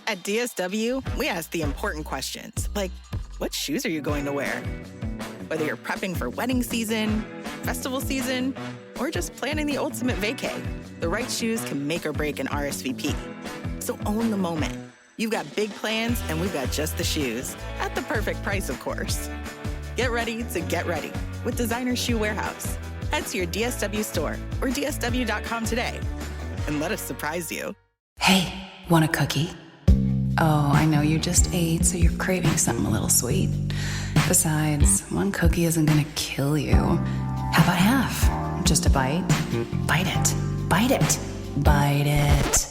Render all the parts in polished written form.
At DSW, we ask the important questions, like, what shoes are you going to wear? Whether you're prepping for wedding season, festival season, or just planning the ultimate vacay, the right shoes can make or break an RSVP. So own the moment. You've got big plans, and we've got just the shoes. At the perfect price, of course. Get ready to get ready with Designer Shoe Warehouse. Head to your DSW store or dsw.com today and let us surprise you. Hey, want a cookie? Oh, I know you just ate, so you're craving something a little sweet. Besides, one cookie isn't gonna kill you. How about half? Just a bite? Bite it. Bite it. Bite it.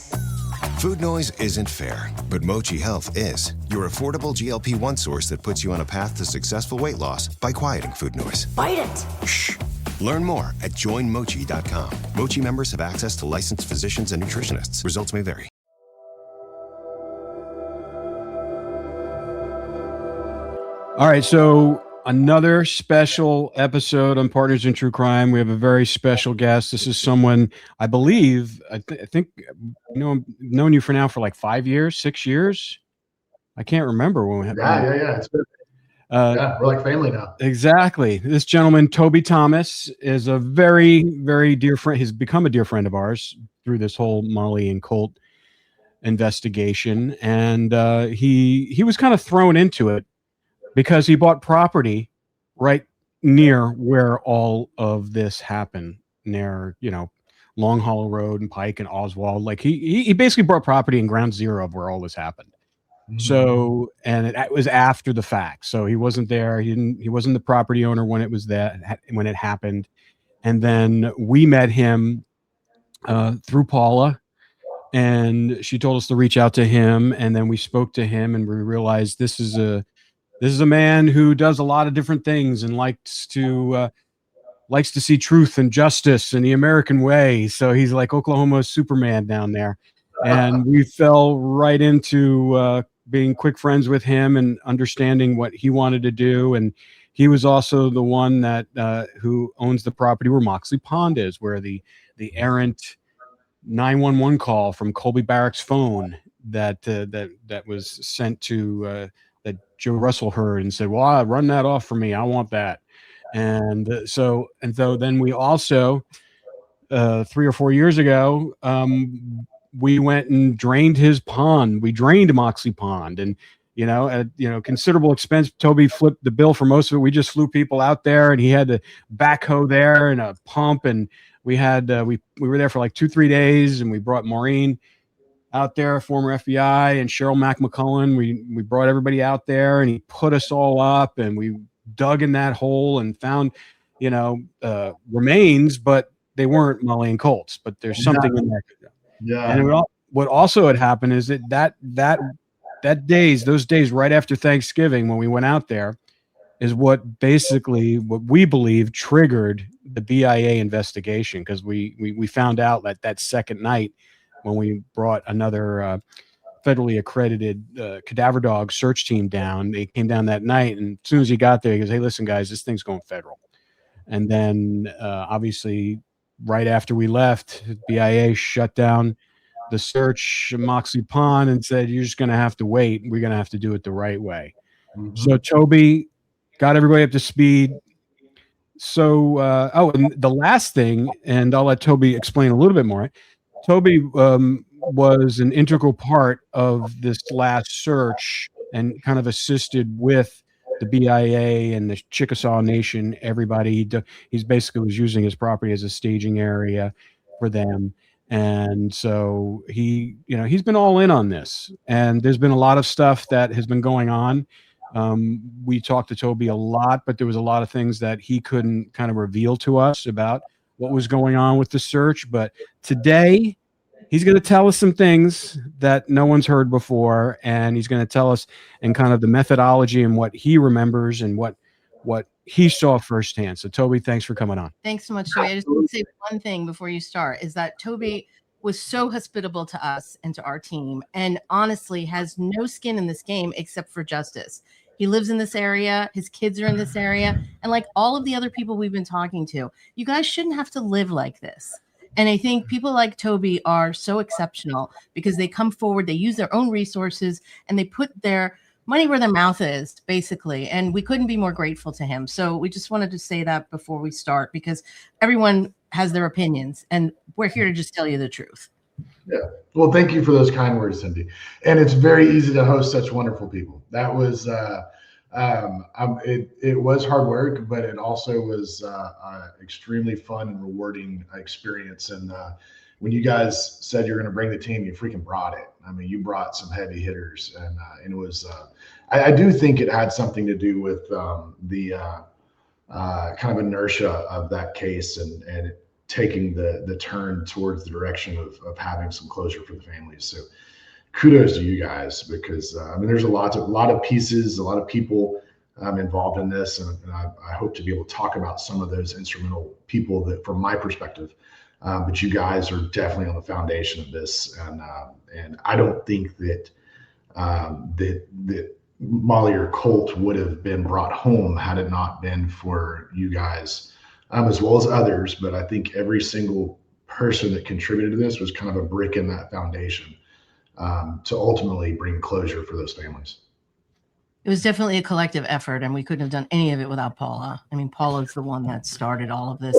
Food noise isn't fair, but Mochi Health is. Your affordable GLP-1 source that puts you on a path to successful weight loss by quieting food noise. Bite it. Shh. Learn more at joinmochi.com. Mochi members have access to licensed physicians and nutritionists. Results may vary. All right, so another special episode on Partners in True Crime. We have a very special guest. This is someone I believe, I think, I've known you for like 5 years, 6 years. I can't remember when we had. Yeah. It's been, we're like family now. Exactly. This gentleman, Toby Thomas, is a very, very dear friend. He's become a dear friend of ours through this whole Molly and Colt investigation, and he was kind of thrown into it because he bought property right near where all of this happened, near, Long Hollow Road and Pike and Oswald. Like he basically bought property in ground zero of where all this happened. Mm-hmm. So, and it was after the fact. So he wasn't there. He wasn't the property owner when when it happened. And then we met him through Paula, and she told us to reach out to him. And then we spoke to him, and we realized this is a man who does a lot of different things and likes to see truth and justice and the American way. So he's like Oklahoma's Superman down there. And we fell right into being quick friends with him and understanding what he wanted to do. And he was also the one that who owns the property where Moxley Pond is, where the errant 911 call from Colby Barrack's phone that was sent to that Joe Russell heard and said, well, run that off for me. I want that. And so then we also, 3 or 4 years ago, we went and drained his pond. We drained Moxley Pond, and, at, considerable expense. Toby flipped the bill for most of it. We just flew people out there, and he had a backhoe there and a pump. And we had, we were there for like 2-3 days, and we brought Maureen out there, former FBI, and Cheryl McMullen. We brought everybody out there, and he put us all up, and we dug in that hole and found, remains, but they weren't Molly and Colt's, but there's something in there. Yeah. And what also had happened is those days right after Thanksgiving, when we went out there, is what we believe triggered the BIA investigation, because we found out that second night, when we brought another federally accredited cadaver dog search team down. They came down that night, and as soon as he got there, he goes, hey, listen, guys, this thing's going federal. And then obviously right after we left, BIA shut down the search of Moxley Pond and said, you're just going to have to wait. We're going to have to do it the right way. Mm-hmm. So Toby got everybody up to speed. So, and the last thing, and I'll let Toby explain a little bit more. Toby was an integral part of this last search and kind of assisted with the BIA and the Chickasaw Nation, everybody. He's basically was using his property as a staging area for them. And so he's been all in on this. And there's been a lot of stuff that has been going on. We talked to Toby a lot, but there was a lot of things that he couldn't kind of reveal to us about what was going on with the search. But today, he's going to tell us some things that no one's heard before, and he's going to tell us and kind of the methodology and what he remembers and what he saw firsthand. So, Toby, thanks for coming on. Thanks so much, Toby. I just want to say one thing before you start, is that Toby was so hospitable to us and to our team, and honestly has no skin in this game except for justice. He lives in this area. His kids are in this area. And like all of the other people we've been talking to, you guys shouldn't have to live like this. And I think people like Toby are so exceptional because they come forward, they use their own resources, and they put their money where their mouth is, basically. And we couldn't be more grateful to him. So we just wanted to say that before we start, because everyone has their opinions, and we're here to just tell you the truth. Yeah. Well, thank you for those kind words, Cindy. And it's very easy to host such wonderful people. That was, it was hard work, but it also was extremely fun and rewarding experience. And when you guys said you're going to bring the team, you freaking brought it. I mean, you brought some heavy hitters, and it was. I do think it had something to do with the kind of inertia of that case and taking the turn towards the direction of having some closure for the families. So kudos to you guys, because I mean, there's a lot of pieces, a lot of people involved in this, and I hope to be able to talk about some of those instrumental people that, from my perspective. But you guys are definitely on the foundation of this, and I don't think that that Molly or Colt would have been brought home had it not been for you guys, as well as others. But I think every single person that contributed to this was kind of a brick in that foundation to ultimately bring closure for those families. It was definitely a collective effort, and we couldn't have done any of it without Paula. I mean, Paula's the one that started all of this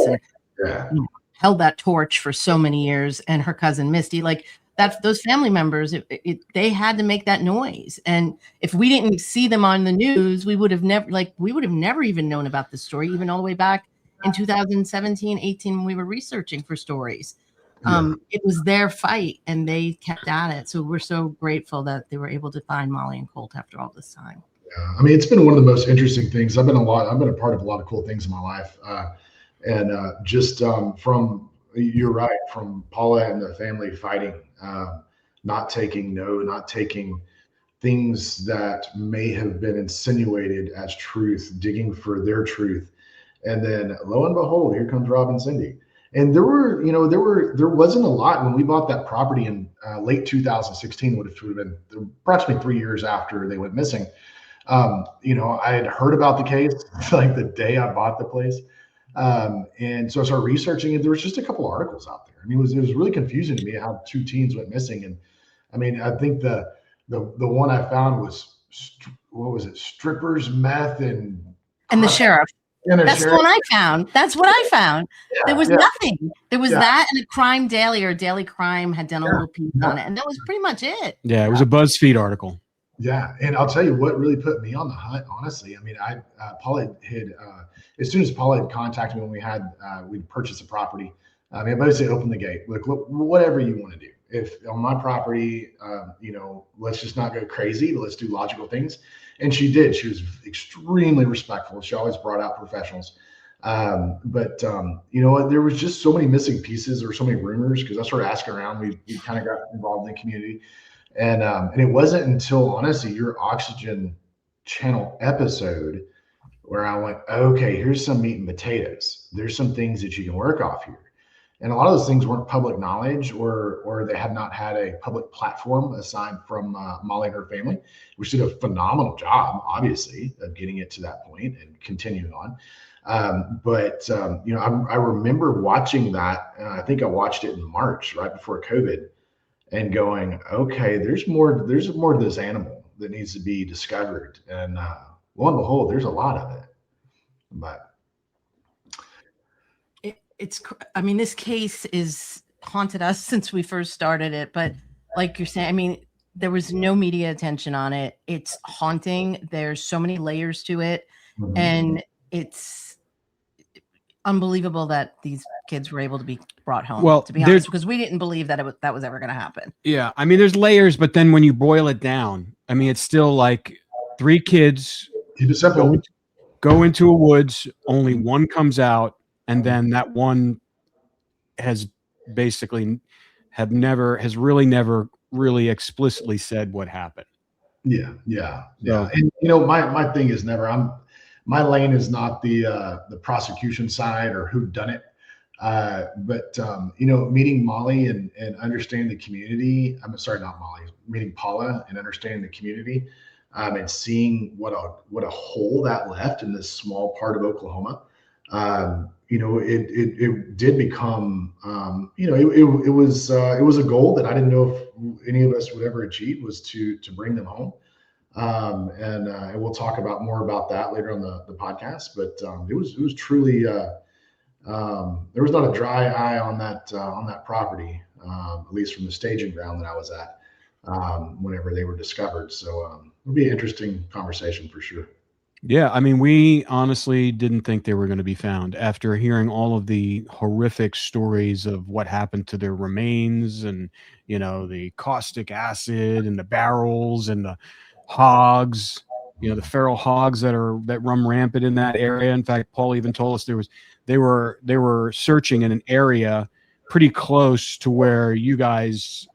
and held that torch for so many years, and her cousin Misty, like those family members, they had to make that noise. And if we didn't see them on the news, we would have never even known about this story, even all the way back in 2017, 18, when we were researching for stories. It was their fight, and they kept at it. So we're so grateful that they were able to find Molly and Colt after all this time. Yeah, I mean, it's been one of the most interesting things. I've been a part of a lot of cool things in my life. You're right, from Paula and the family fighting, not taking no, not taking things that may have been insinuated as truth, digging for their truth. And then lo and behold, here comes Rob and Cindy. And there wasn't a lot when we bought that property in late 2016, would have been approximately 3 years after they went missing. I had heard about the case like the day I bought the place. And so I started researching it. There was just a couple articles out there. I mean, it was really confusing to me how 2 teens went missing. And I mean, I think the one I found was, what was it? Strippers, meth, and the sheriff. That's the one I found. That's what I found. Yeah, there was nothing. There was that and a Crime Daily, or Daily Crime had done a little piece on it. And that was pretty much it. Yeah, it was a BuzzFeed article. Yeah. And I'll tell you what really put me on the hunt, honestly. I mean, Paula had, as soon as Paula had contacted me when we'd purchased a property, I mean, basically opened the gate. Look, whatever you want to do. If on my property, let's just not go crazy. Let's do logical things. And she did. She was extremely respectful. She always brought out professionals. But there was just so many missing pieces. There were so many rumors, because I started asking around. We kind of got involved in the community. And it wasn't until, honestly, your Oxygen Channel episode where I went, okay, here's some meat and potatoes. There's some things that you can work off here. And a lot of those things weren't public knowledge, or they had not had a public platform aside from Molly and her family, which did a phenomenal job, obviously, of getting it to that point and continuing on. I remember watching that. I think I watched it in March, right before COVID, and going, okay, there's more to this animal that needs to be discovered. And lo and behold, there's a lot of it. But this case is haunted us since we first started it. But like you're saying, I mean, there was no media attention on it. It's haunting. There's so many layers to it. Mm-hmm. And it's unbelievable that these kids were able to be brought home, to be honest, because we didn't believe that that was ever going to happen. Yeah. I mean, there's layers, but then when you boil it down, I mean, it's still like 3 kids go into a woods, only one comes out, and then that one has basically never really explicitly said what happened. Yeah. And my thing is my lane is not the prosecution side or who done it. But meeting Molly and understanding the community. I'm sorry, not Molly. Meeting Paula and understanding the community, and seeing what a hole that left in this small part of Oklahoma. it did become, it was a goal that I didn't know if any of us would ever achieve, was to bring them home. And we'll talk about more about that later on the podcast. But it was truly, there was not a dry eye on that property, at least from the staging ground that I was at, whenever they were discovered. So it'll be an interesting conversation for sure. Yeah, I mean, we honestly didn't think they were going to be found after hearing all of the horrific stories of what happened to their remains, and the caustic acid and the barrels and the hogs, the feral hogs that run rampant in that area. In fact, Paul even told us they were searching in an area pretty close to where you guys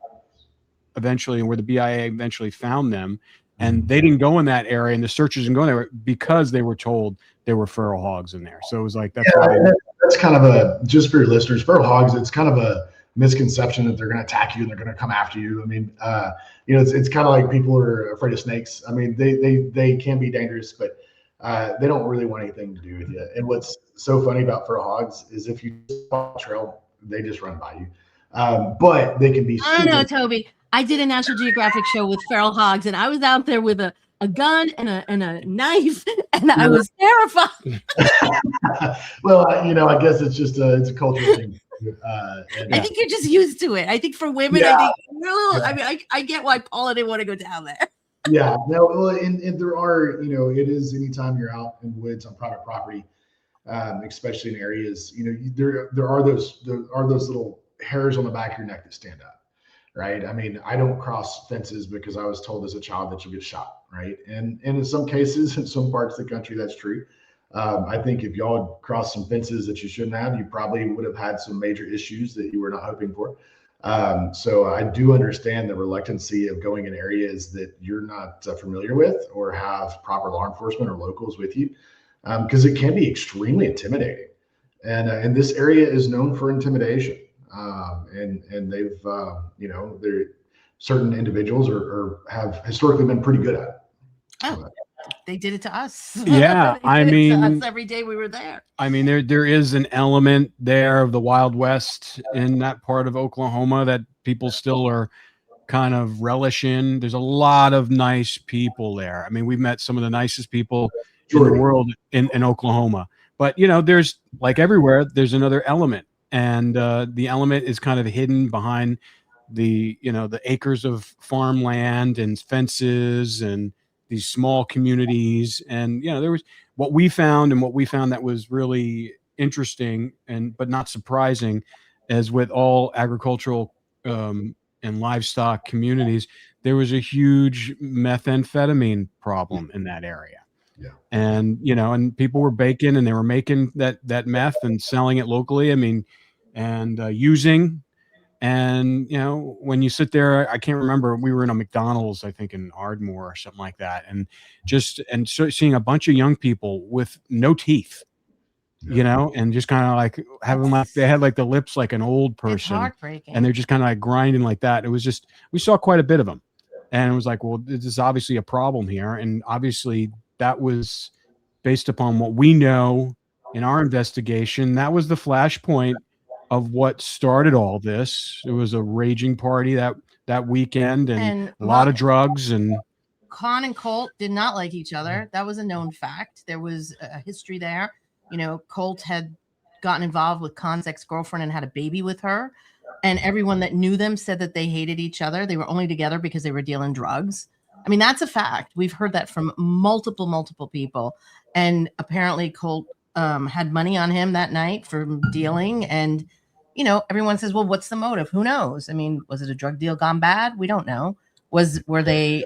eventually, and where the BIA eventually found them. And they didn't go in that area, and the searchers didn't go there because they were told there were feral hogs in there. So it was like, that's kind of just for your listeners, feral hogs, it's kind of a misconception that they're going to attack you and they're going to come after you. I mean, it's kind of like people are afraid of snakes. I mean, they can be dangerous, but they don't really want anything to do with you. And what's so funny about feral hogs is if you follow a trail, they just run by you. But they can be. I know, Toby. I did a National Geographic show with feral hogs, and I was out there with a gun and a knife, and I was terrified. Well, I guess it's just it's a cultural thing. I think you're just used to it. I think for women, I get why Paula didn't want to go down there. Yeah, no, well, and there are, it is anytime you're out in the woods on private property, especially in areas, there are those little hairs on the back of your neck that stand up. Right. I mean, I don't cross fences because I was told as a child that you get shot. Right. And in some cases, in some parts of the country, that's true. I think if y'all had crossed some fences that you shouldn't have, you probably would have had some major issues that you were not hoping for. So I do understand the reluctancy of going in areas that you're not familiar with or have proper law enforcement or locals with you, because it can be extremely intimidating. And this area is known for intimidation. And they've, they're certain individuals or have historically been pretty good at it. Oh, they did it to us. Yeah, I mean, to us every day we were there. I mean, there is an element there of the Wild West in that part of Oklahoma that people still are kind of relish in. There's a lot of nice people there. I mean, we've met some of the nicest people in the world in Oklahoma. But there's, like everywhere, there's another element. And the element is kind of hidden behind the acres of farmland and fences and these small communities. And there was what we found that was really interesting but not surprising, as with all agricultural and livestock communities, there was a huge methamphetamine problem in that area. Yeah. And and people were baking, and they were making that meth and selling it locally. I mean, and using, and when you sit there, I can't remember, we were in a McDonald's, I think in Ardmore or something like that, and so seeing a bunch of young people with no teeth, and just kind of like having they had like the lips like an old person. It's heartbreaking. And they're just kind of like grinding like that. It was just, we saw quite a bit of them, and it was like, well, this is obviously a problem here, and obviously that was based upon what we know in our investigation. That was the flashpoint of what started all this. It was a raging party that weekend, and a lot of drugs. And Con and Colt did not like each other. That was a known fact. There was a history there. Colt had gotten involved with Con's ex-girlfriend and had a baby with her. And everyone that knew them said that they hated each other. They were only together because they were dealing drugs. I mean, that's a fact. We've heard that from multiple people. And apparently Colt had money on him that night for dealing. And, everyone says, well, what's the motive? Who knows? I mean, was it a drug deal gone bad? We don't know. Were they,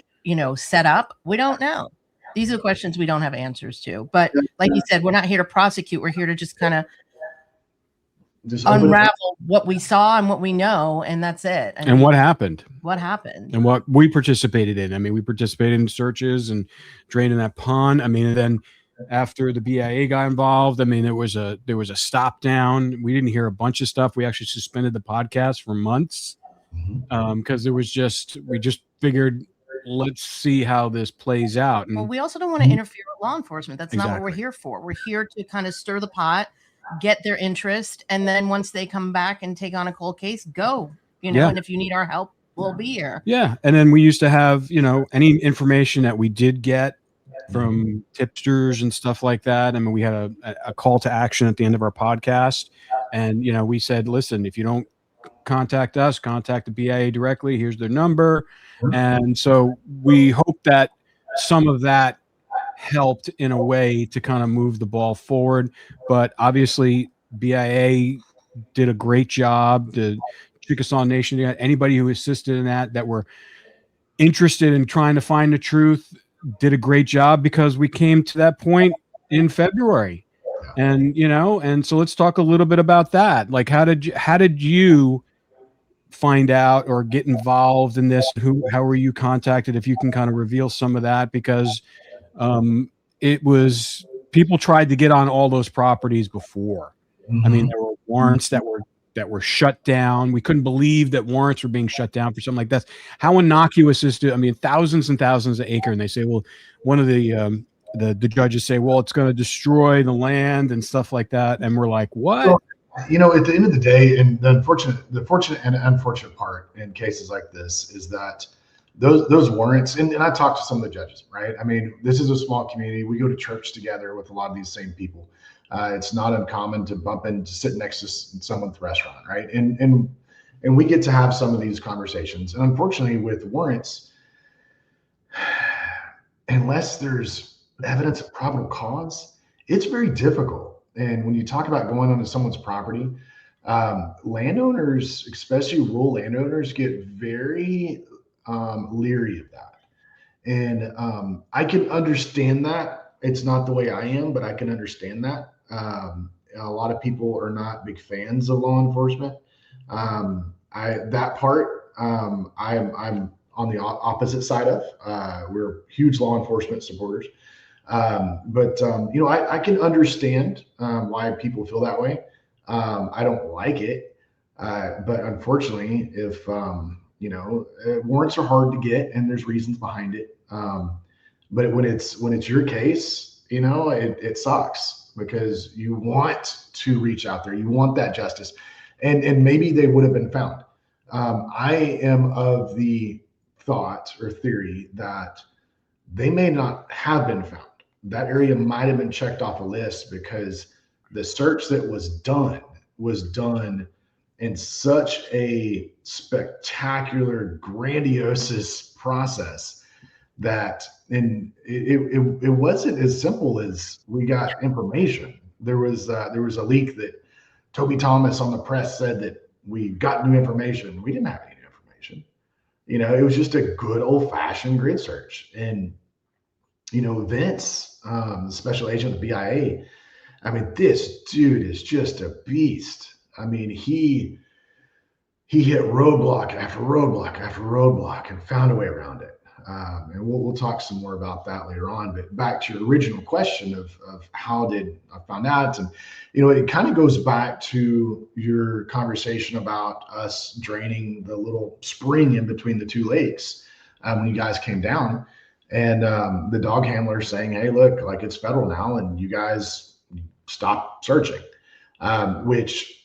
set up? We don't know. These are questions we don't have answers to. But like you said, we're not here to prosecute. We're here to just kind of unravel what we saw and what we know, and that's it. And what happened? What happened? And what we participated in. I mean, we participated in searches and draining that pond. I mean, and then after the BIA got involved, I mean, there was a stop down. We didn't hear a bunch of stuff. We actually suspended the podcast for months because we just figured, let's see how this plays out. And well, we also don't want to interfere with law enforcement. That's not what we're here for. We're here to kind of stir the pot, get their interest, and then once they come back and take on a cold case, go. Yeah. And if you need our help, we'll be here. Yeah. And then we used to have, any information that we did get from tipsters and stuff like that. I mean, we had a call to action at the end of our podcast. And, we said, listen, if you don't contact us, contact the BIA directly. Here's their number. And so we hope that some of that helped in a way to kind of move the ball forward. But obviously, BIA did a great job. The Chickasaw Nation, anybody who assisted in that were interested in trying to find the truth, did a great job, because we came to that point in February. And, and so let's talk a little bit about that. Like, how did you find out or get involved in this? How were you contacted? If you can kind of reveal some of that, because it was, people tried to get on all those properties before. I mean, there were warrants that were shut down. We couldn't believe that warrants were being shut down for something like that. How innocuous is it? I mean, thousands and thousands of acre, and they say, well, one of the judges say, well, it's going to destroy the land and stuff like that. And we're like, what? Well, at the end of the day, and the fortunate and unfortunate part in cases like this is that those warrants, and I talked to some of the judges, right? I mean, this is a small community. We go to church together with a lot of these same people. It's not uncommon to bump into, sit next to someone at the restaurant, right? And we get to have some of these conversations. And unfortunately, with warrants, unless there's evidence of probable cause, it's very difficult. And when you talk about going onto someone's property, landowners, especially rural landowners, get very leery of that. And I can understand that. It's not the way I am, but I can understand that. A lot of people are not big fans of law enforcement. I'm on the opposite side of. We're huge law enforcement supporters. I can understand why people feel that way. I don't like it, but unfortunately, if warrants are hard to get, and there's reasons behind it. But when it's your case, it sucks, because you want to reach out there, you want that justice, and maybe they would have been found. I am of the thought or theory that they may not have been found. That area might have been checked off a list, because the search that was done in such a spectacular, grandiose process that, and it wasn't as simple as we got information. There was a leak that Toby Thomas on the press said that we got new information. We didn't have any new information. It was just a good old-fashioned grid search. And Vince, the special agent of the BIA, I mean, this dude is just a beast. I mean, he hit roadblock after roadblock after roadblock and found a way around it. And we'll talk some more about that later on. But back to your original question of how did I find out? And, it kind of goes back to your conversation about us draining the little spring in between the two lakes when you guys came down. And the dog handler saying, hey, look, like, it's federal now, and you guys stop searching, which,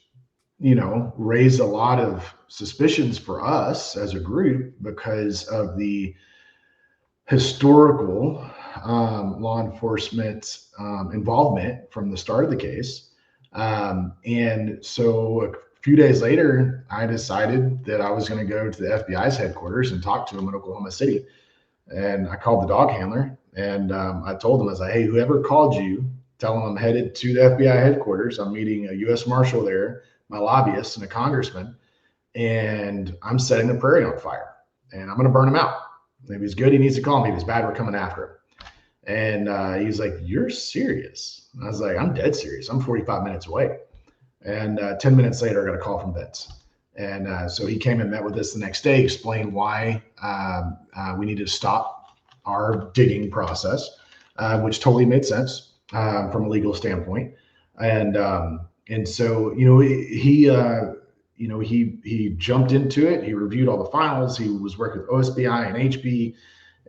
raised a lot of suspicions for us as a group because of the historical law enforcement involvement from the start of the case. And so a few days later, I decided that I was going to go to the FBI's headquarters and talk to them in Oklahoma City. And I called the dog handler, and I told him, I was like, hey, whoever called you, tell them I'm headed to the FBI headquarters. I'm meeting a U.S. Marshal there, my lobbyist, and a congressman, and I'm setting the prairie on fire, and I'm going to burn him out. If he's good, he needs to call me. If he's bad, we're coming after him. And he's like, you're serious? And I was like, I'm dead serious. I'm 45 minutes away. And 10 minutes later, I got a call from Vince. And so he came and met with us the next day, explained why we needed to stop our digging process, which totally made sense from a legal standpoint. And so, he jumped into it. He reviewed all the files. He was working with OSBI and HB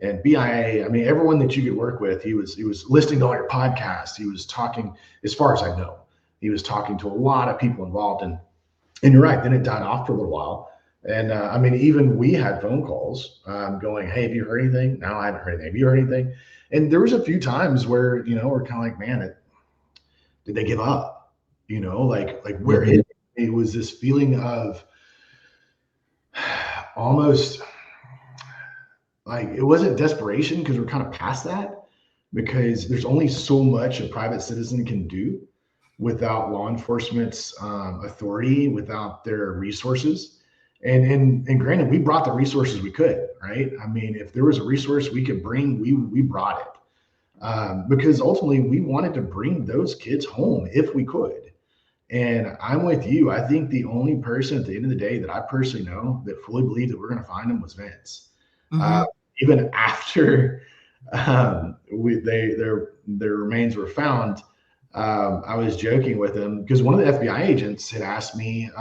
and BIA. I mean, everyone that you could work with, he was listening to all your podcasts. He was talking, as far as I know, He was talking to a lot of people involved, and you're right. Then it died off for a little while. And I mean, even we had phone calls going, "Hey, have you heard anything?" No, I haven't heard anything. Have you heard anything? And there was a few times where, we're kind of like, man, did they give up? Like where it was this feeling of almost like it wasn't desperation, because we're kind of past that, because there's only so much a private citizen can do without law enforcement's authority, without their resources. And granted, we brought the resources we could, right? I mean, if there was a resource we could bring, we brought it, because ultimately we wanted to bring those kids home if we could. And I'm with you. I think the only person at the end of the day that I personally know that fully believed that we're going to find him was Vince. Even after their remains were found, I was joking with him because one of the FBI agents had asked me,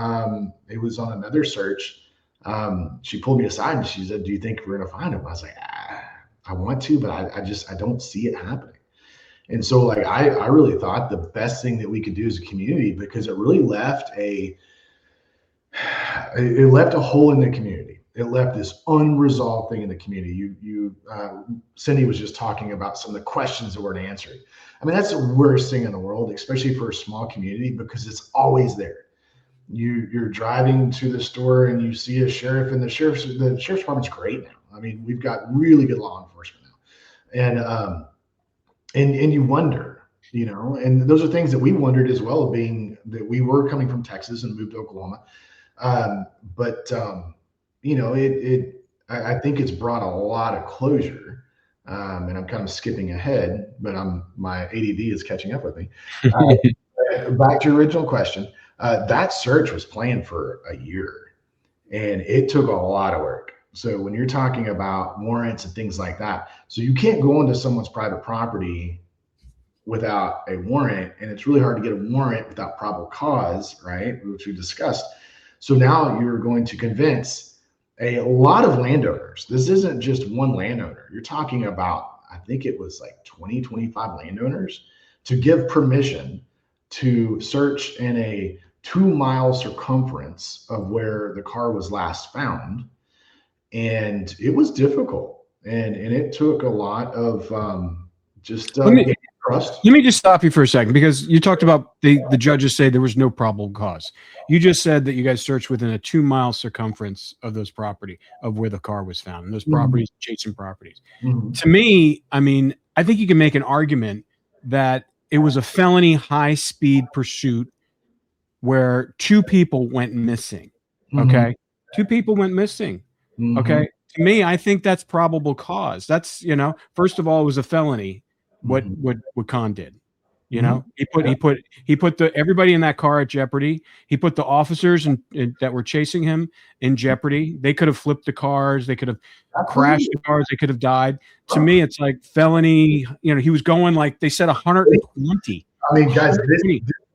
it was on another search. She pulled me aside and she said, "Do you think we're going to find him?" I was like, I want to, but I don't see it happening. And so like, I really thought the best thing that we could do as a community, because it really left a hole in the community. It left this unresolved thing in the community. Cindy was just talking about some of the questions that weren't answered. I mean, that's the worst thing in the world, especially for a small community, because it's always there. You're driving to the store and you see a sheriff, and the sheriff's department's great now. I mean, we've got really good law enforcement now, and you wonder, and those are things that we wondered as well, being that we were coming from Texas and moved to Oklahoma, I think it's brought a lot of closure. And I'm kind of skipping ahead, but my ADD is catching up with me. Back to your original question, that search was planned for a year, and it took a lot of work. So when you're talking about warrants and things like that, so you can't go into someone's private property without a warrant, and it's really hard to get a warrant without probable cause, right? Which we discussed. So now you're going to convince a lot of landowners. This isn't just one landowner. You're talking about, I think it was like 20, 25 landowners to give permission to search in a 2-mile circumference of where the car was last found. And it was difficult. And it took a lot of trust. Let me just stop you for a second, because you talked about the judges say there was no probable cause. You just said that you guys searched within a 2-mile circumference of those property of where the car was found, and those properties, adjacent properties. To me, I mean, I think you can make an argument that it was a felony high-speed pursuit where 2 people went missing. Okay, 2 people went missing. Okay, to me, I think that's probable cause. That's, first of all, it was a felony. What Khan did, he put everybody in that car at jeopardy. He put the officers that were chasing him in jeopardy. They could have flipped the cars. They could have crashed the cars. They could have died. To me, it's like felony. He was going, like they said, 120. I mean, guys, this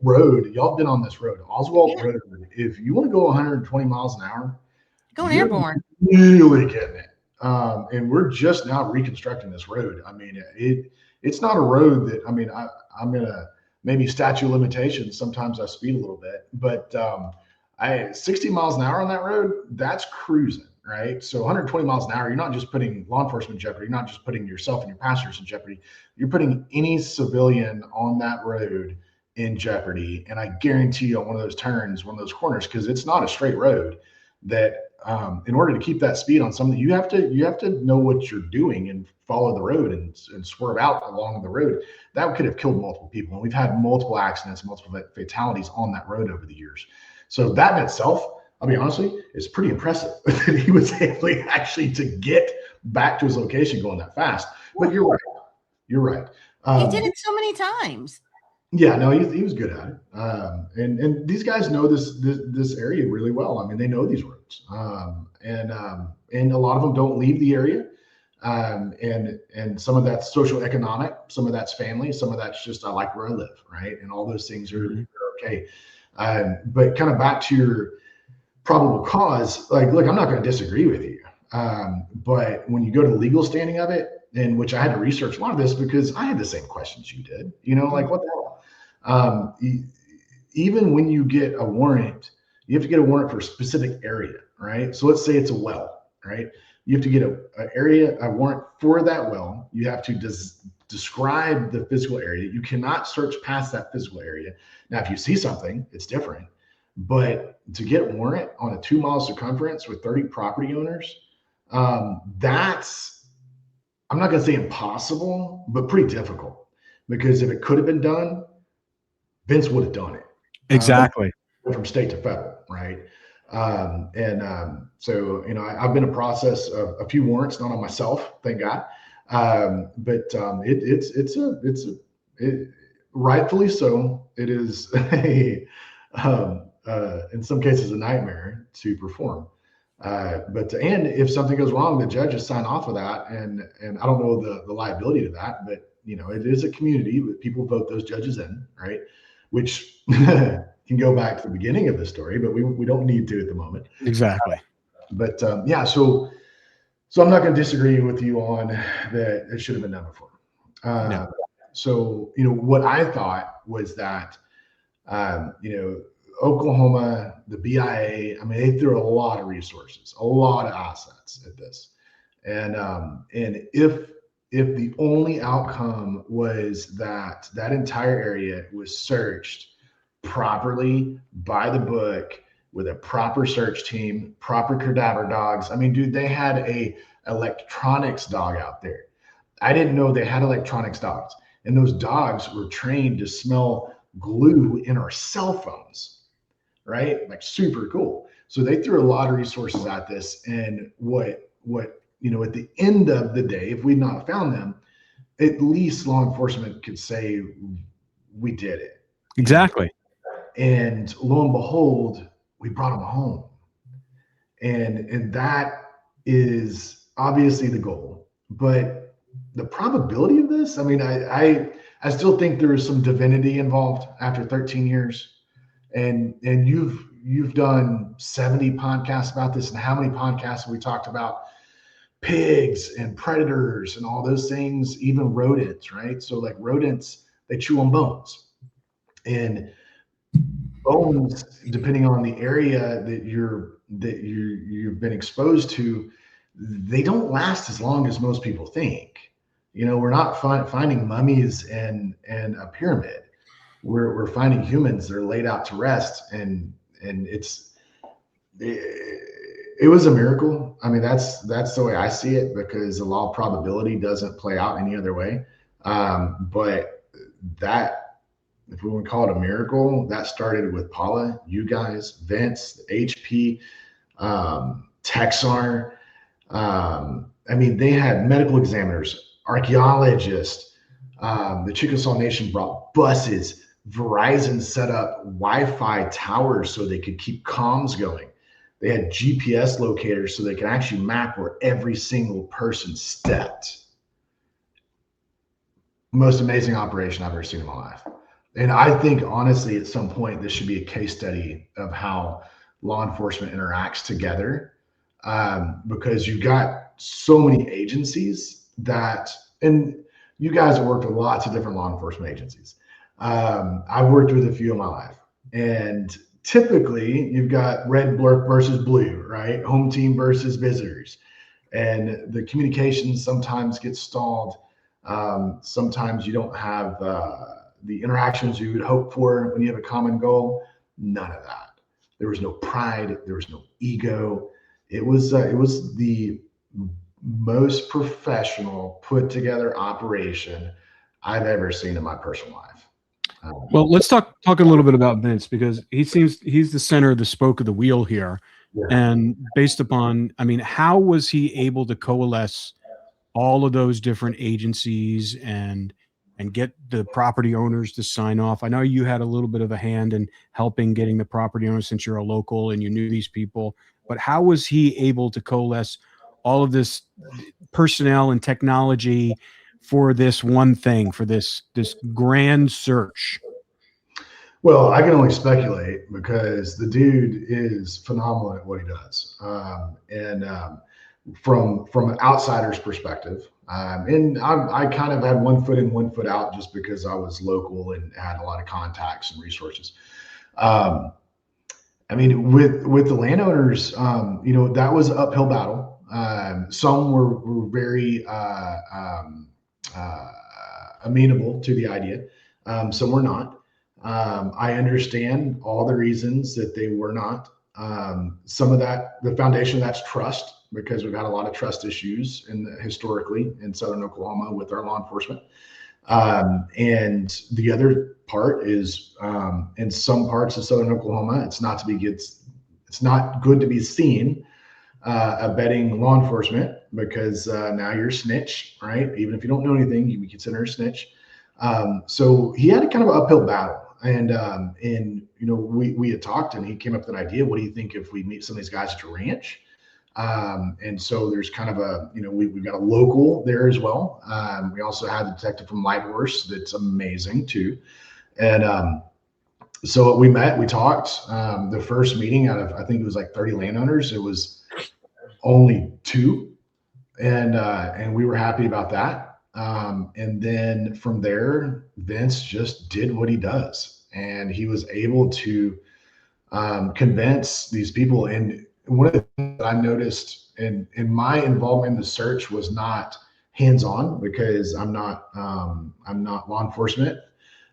road, y'all been on this road, Oswald Road. If you want to go 120 miles an hour, going airborne, really getting it. And we're just now reconstructing this road. I mean, it's not a road that, I mean, I'm in a maybe statute of limitations. Sometimes I speed a little bit, but 60 miles an hour on that road, that's cruising, right? So 120 miles an hour, you're not just putting law enforcement in jeopardy. You're not just putting yourself and your passengers in jeopardy. You're putting any civilian on that road in jeopardy. And I guarantee you on one of those turns, one of those corners, because it's not a straight road, that in order to keep that speed on something, you have to know what you're doing and follow the road and swerve out along the road. That could have killed multiple people. And we've had multiple accidents, multiple fatalities on that road over the years. So that in itself, I'll be honestly, is pretty impressive that he was able actually to get back to his location going that fast. But you're right. You're right. He did it so many times. Yeah, no, he was good at it. And these guys know this area really well. I mean, they know these roads. And a lot of them don't leave the area. And some of that's social economic, some of that's family, some of that's just I like where I live, right? And all those things are okay. But kind of back to your probable cause, like, look, I'm not going to disagree with you. But when you go to the legal standing of it, in which I had to research a lot of this because I had the same questions you did, like what the hell? even when you get a warrant, you have to get a warrant for a specific area, right? So let's say it's a well, right? You have to get a warrant for that well. You have to describe the physical area. You cannot search past that physical area. Now, if you see something, it's different. But to get a warrant on a 2-mile circumference with 30 property owners, that's, I'm not going to say impossible, but pretty difficult. Because if it could have been done, Vince would have done it. Exactly. From state to federal, right? So, you know, I've been in a process of a few warrants, not on myself, thank God. But it's rightfully so. It is in some cases a nightmare to perform. And if something goes wrong, the judges sign off of that, and I don't know the liability to that, but you know, it is a community that people vote those judges in, right? Which can go back to the beginning of the story, but we don't need to at the moment. Exactly. Yeah, so I'm not going to disagree with you on that it should have been done before. No. So, you know, what I thought was that, you know, Oklahoma, the BIA, I mean, they threw a lot of resources, a lot of assets at this. And if the only outcome was that entire area was searched properly by the book with a proper search team, proper cadaver dogs. I mean, dude, they had a electronics dog out there. I didn't know they had electronics dogs, and those dogs were trained to smell glue in our cell phones, right? Like super cool. So they threw a lot of resources at this, and what you know, at the end of the day, if we'd not found them, at least law enforcement could say we did it. Exactly. And lo and behold, we brought them home. And that is obviously the goal. But the probability of this, I mean, I still think there is some divinity involved after 13 years. And you've done 70 podcasts about this. And how many podcasts have we talked about pigs and predators and all those things, even rodents, right? So like rodents, they chew on bones. And bones, depending on the area that you've been exposed to, they don't last as long as most people think. You know, we're not finding mummies and a pyramid. We're finding humans that are laid out to rest, and it was a miracle. I mean, that's the way I see it, because the law of probability doesn't play out any other way. But that, if we want to call it a miracle, that started with Paula, you guys, Vince, HP, Texar. I mean, they had medical examiners, archaeologists. The Chickasaw Nation brought buses. Verizon set up Wi-Fi towers so they could keep comms going. They had GPS locators so they could actually map where every single person stepped. Most amazing operation I've ever seen in my life. And I think, honestly, at some point, this should be a case study of how law enforcement interacts together, because you've got so many agencies that, and you guys have worked with lots of different law enforcement agencies. I've worked with a few in my life, and typically you've got red versus blue, right? Home team versus visitors. And the communication sometimes gets stalled. Sometimes you don't have the interactions you would hope for when you have a common goal. None of that. There was no pride. There was no ego. It was the most professional, put together operation I've ever seen in my personal life. Well, let's talk a little bit about Vince, because he's the center of the spoke of the wheel here. Yeah. And based upon, I mean, how was he able to coalesce all of those different agencies and get the property owners to sign off? I know you had a little bit of a hand in helping getting the property owners, since you're a local and you knew these people, but how was he able to coalesce all of this personnel and technology for this one thing, for this grand search? Well, I can only speculate, because the dude is phenomenal at what he does. From an outsider's perspective, and I kind of had 1 foot in, 1 foot out, just because I was local and had a lot of contacts and resources. I mean, with the landowners, that was an uphill battle. Some were very amenable to the idea. Some were not. I understand all the reasons that they were not. Some of that, the foundation of that's trust, because we've had a lot of trust issues historically in Southern Oklahoma with our law enforcement. And the other part is, in some parts of Southern Oklahoma, it's not good to be seen abetting law enforcement, because now you're a snitch, right? Even if you don't know anything, you be considered a snitch. So he had a kind of an uphill battle. And we had talked, and he came up with an idea. What do you think if we meet some of these guys at your ranch? And so there's kind of we've got a local there as well. We also had the detective from Light Horse that's amazing too. And so we met, we talked. The first meeting out of, I think it was like 30 landowners, it was only 2, and we were happy about that. And then from there, Vince just did what he does, and he was able to convince these people. And one of the things that I noticed in my involvement in the search was not hands-on, because I'm not law enforcement,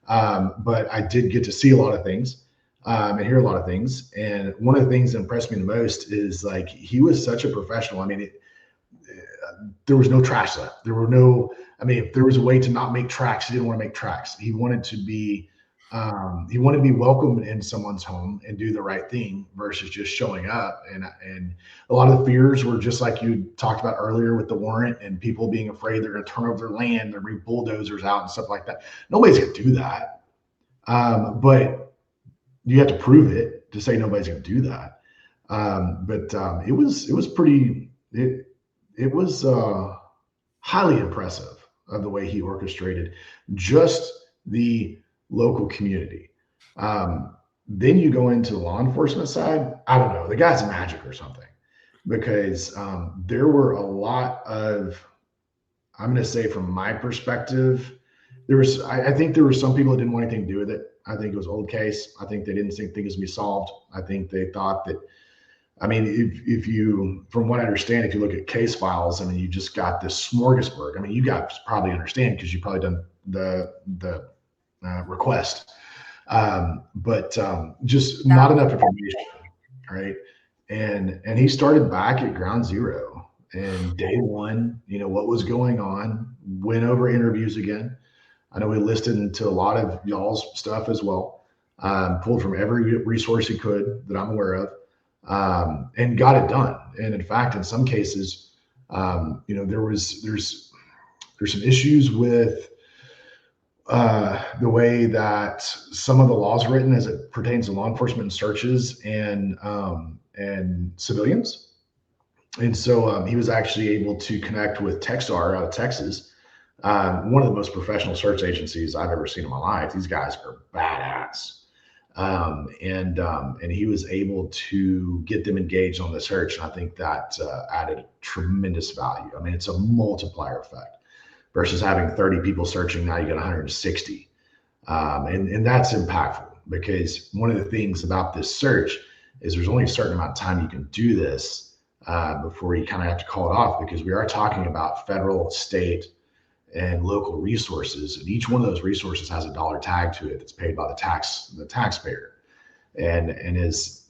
but I did get to see a lot of things and hear a lot of things. And one of the things that impressed me the most is, like, he was such a professional. I mean, there was no trash left. If there was a way to not make tracks, he didn't want to make tracks. He wanted to be welcome in someone's home and do the right thing versus just showing up. And a lot of the fears were just like you talked about earlier with the warrant, and people being afraid they're going to turn over their land, they're bring bulldozers out and stuff like that. Nobody's going to do that. But you have to prove it to say nobody's going to do that. It was highly impressive of the way he orchestrated just the local community. Then you go into the law enforcement side. I don't know, the guy's magic or something, because there were a lot of, I'm going to say from my perspective, I think there were some people that didn't want anything to do with it. I think it was an old case. I think they didn't think things would be solved. I think they thought that, if you, from what I understand, if you look at case files, you just got this smorgasbord. You guys probably understand, because you've probably done the request, but just not enough information, right? And he started back at ground zero, and day one, what was going on, went over interviews again. I know we listened into a lot of y'all's stuff as well, pulled from every resource he could that I'm aware of, and got it done. And in fact, in some cases, there's some issues with the way that some of the laws are written as it pertains to law enforcement and searches and civilians. And so he was actually able to connect with Techstar out of Texas, one of the most professional search agencies I've ever seen in my life. These guys are badass. And he was able to get them engaged on the search. And I think that added tremendous value. It's a multiplier effect versus having 30 people searching. Now you got 160. And that's impactful, because one of the things about this search is there's only a certain amount of time you can do this before you kind of have to call it off, because we are talking about federal, state, and local resources, and each one of those resources has a dollar tag to it that's paid by the taxpayer. And as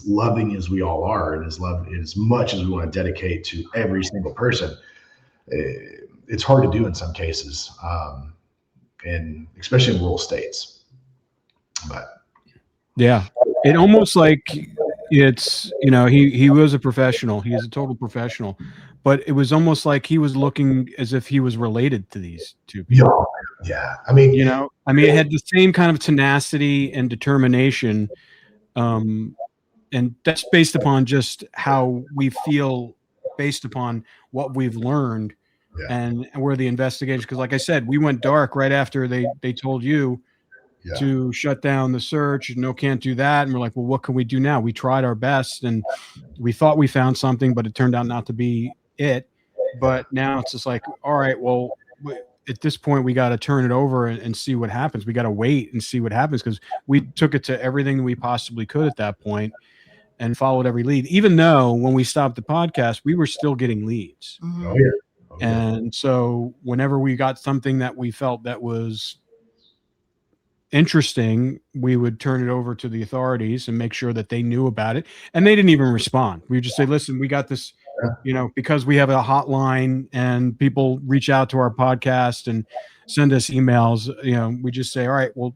loving as we all are, and as much as we want to dedicate to every single person, it's hard to do in some cases, and especially in rural states. But yeah, it almost like it's, he was a professional. He is a total professional. But it was almost like he was looking as if he was related to these two people. Yeah. It had the same kind of tenacity and determination. And that's based upon just how we feel, based upon what we've learned, and where the investigation, because like I said, we went dark right after they told you to shut down the search. No, can't do that. And we're like, well, what can we do now? We tried our best, and we thought we found something, but it turned out not to be it. But now it's just like, all right, well, at this point we got to turn it over and see what happens. We got to wait and see what happens, because we took it to everything we possibly could at that point and followed every lead, even though when we stopped the podcast, we were still getting leads. Oh yeah. And so whenever we got something that we felt that was interesting, we would turn it over to the authorities and make sure that they knew about it. And they didn't even respond. We would just say, listen, we got this, because we have a hotline and people reach out to our podcast and send us emails, we just say, all right, well,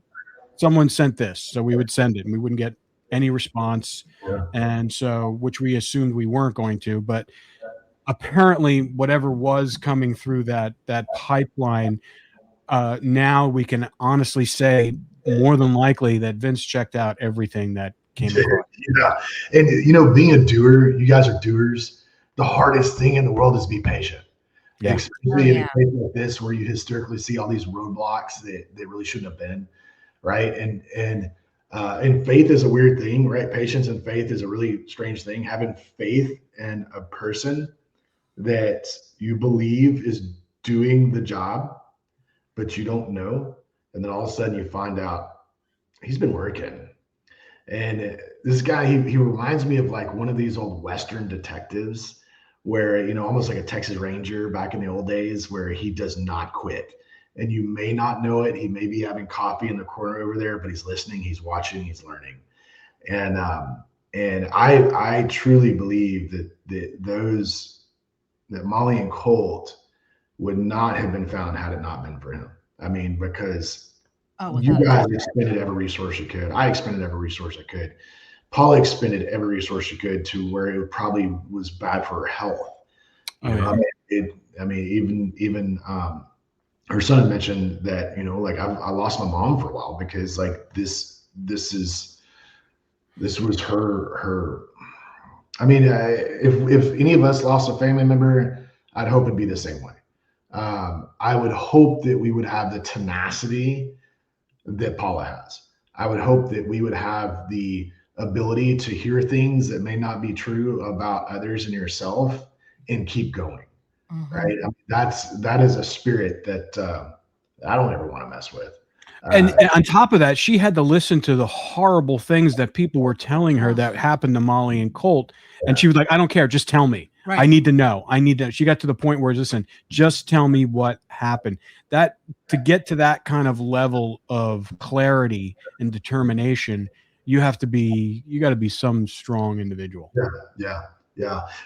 someone sent this. So we would send it and we wouldn't get any response. Yeah. And so, which we assumed we weren't going to, but apparently whatever was coming through that pipeline, now we can honestly say more than likely that Vince checked out everything that came across. Yeah. And being a doer, you guys are doers. The hardest thing in the world is be patient. Yeah. Especially in a case like this, where you historically see all these roadblocks that really shouldn't have been, right? And faith is a weird thing, right? Patience and faith is a really strange thing. Having faith in a person that you believe is doing the job, but you don't know. And then all of a sudden you find out he's been working. And this guy, he reminds me of like one of these old Western detectives where, almost like a Texas Ranger back in the old days, where he does not quit. And you may not know it. He may be having coffee in the corner over there, but he's listening, he's watching, he's learning. And I truly believe that Molly and Colt would not have been found had it not been for him. I mean, because you guys expended every resource you could. I expended every resource I could. Paula expended every resource she could to where it probably was bad for her health. Even her son mentioned that, like I lost my mom for a while because like this was her. I mean, if any of us lost a family member, I'd hope it'd be the same way. I would hope that we would have the tenacity that Paula has. I would hope that we would have the ability to hear things that may not be true about others and yourself and keep going. Mm-hmm. Right. I mean, that is a spirit that I don't ever want to mess with. And on top of that, she had to listen to the horrible things that people were telling her that happened to Molly and Colt. And she was like, I don't care. Just tell me. Right. I need to know. She got to the point where, listen, just tell me what happened. That to get to that kind of level of clarity and determination, you got to be some strong individual. Yeah.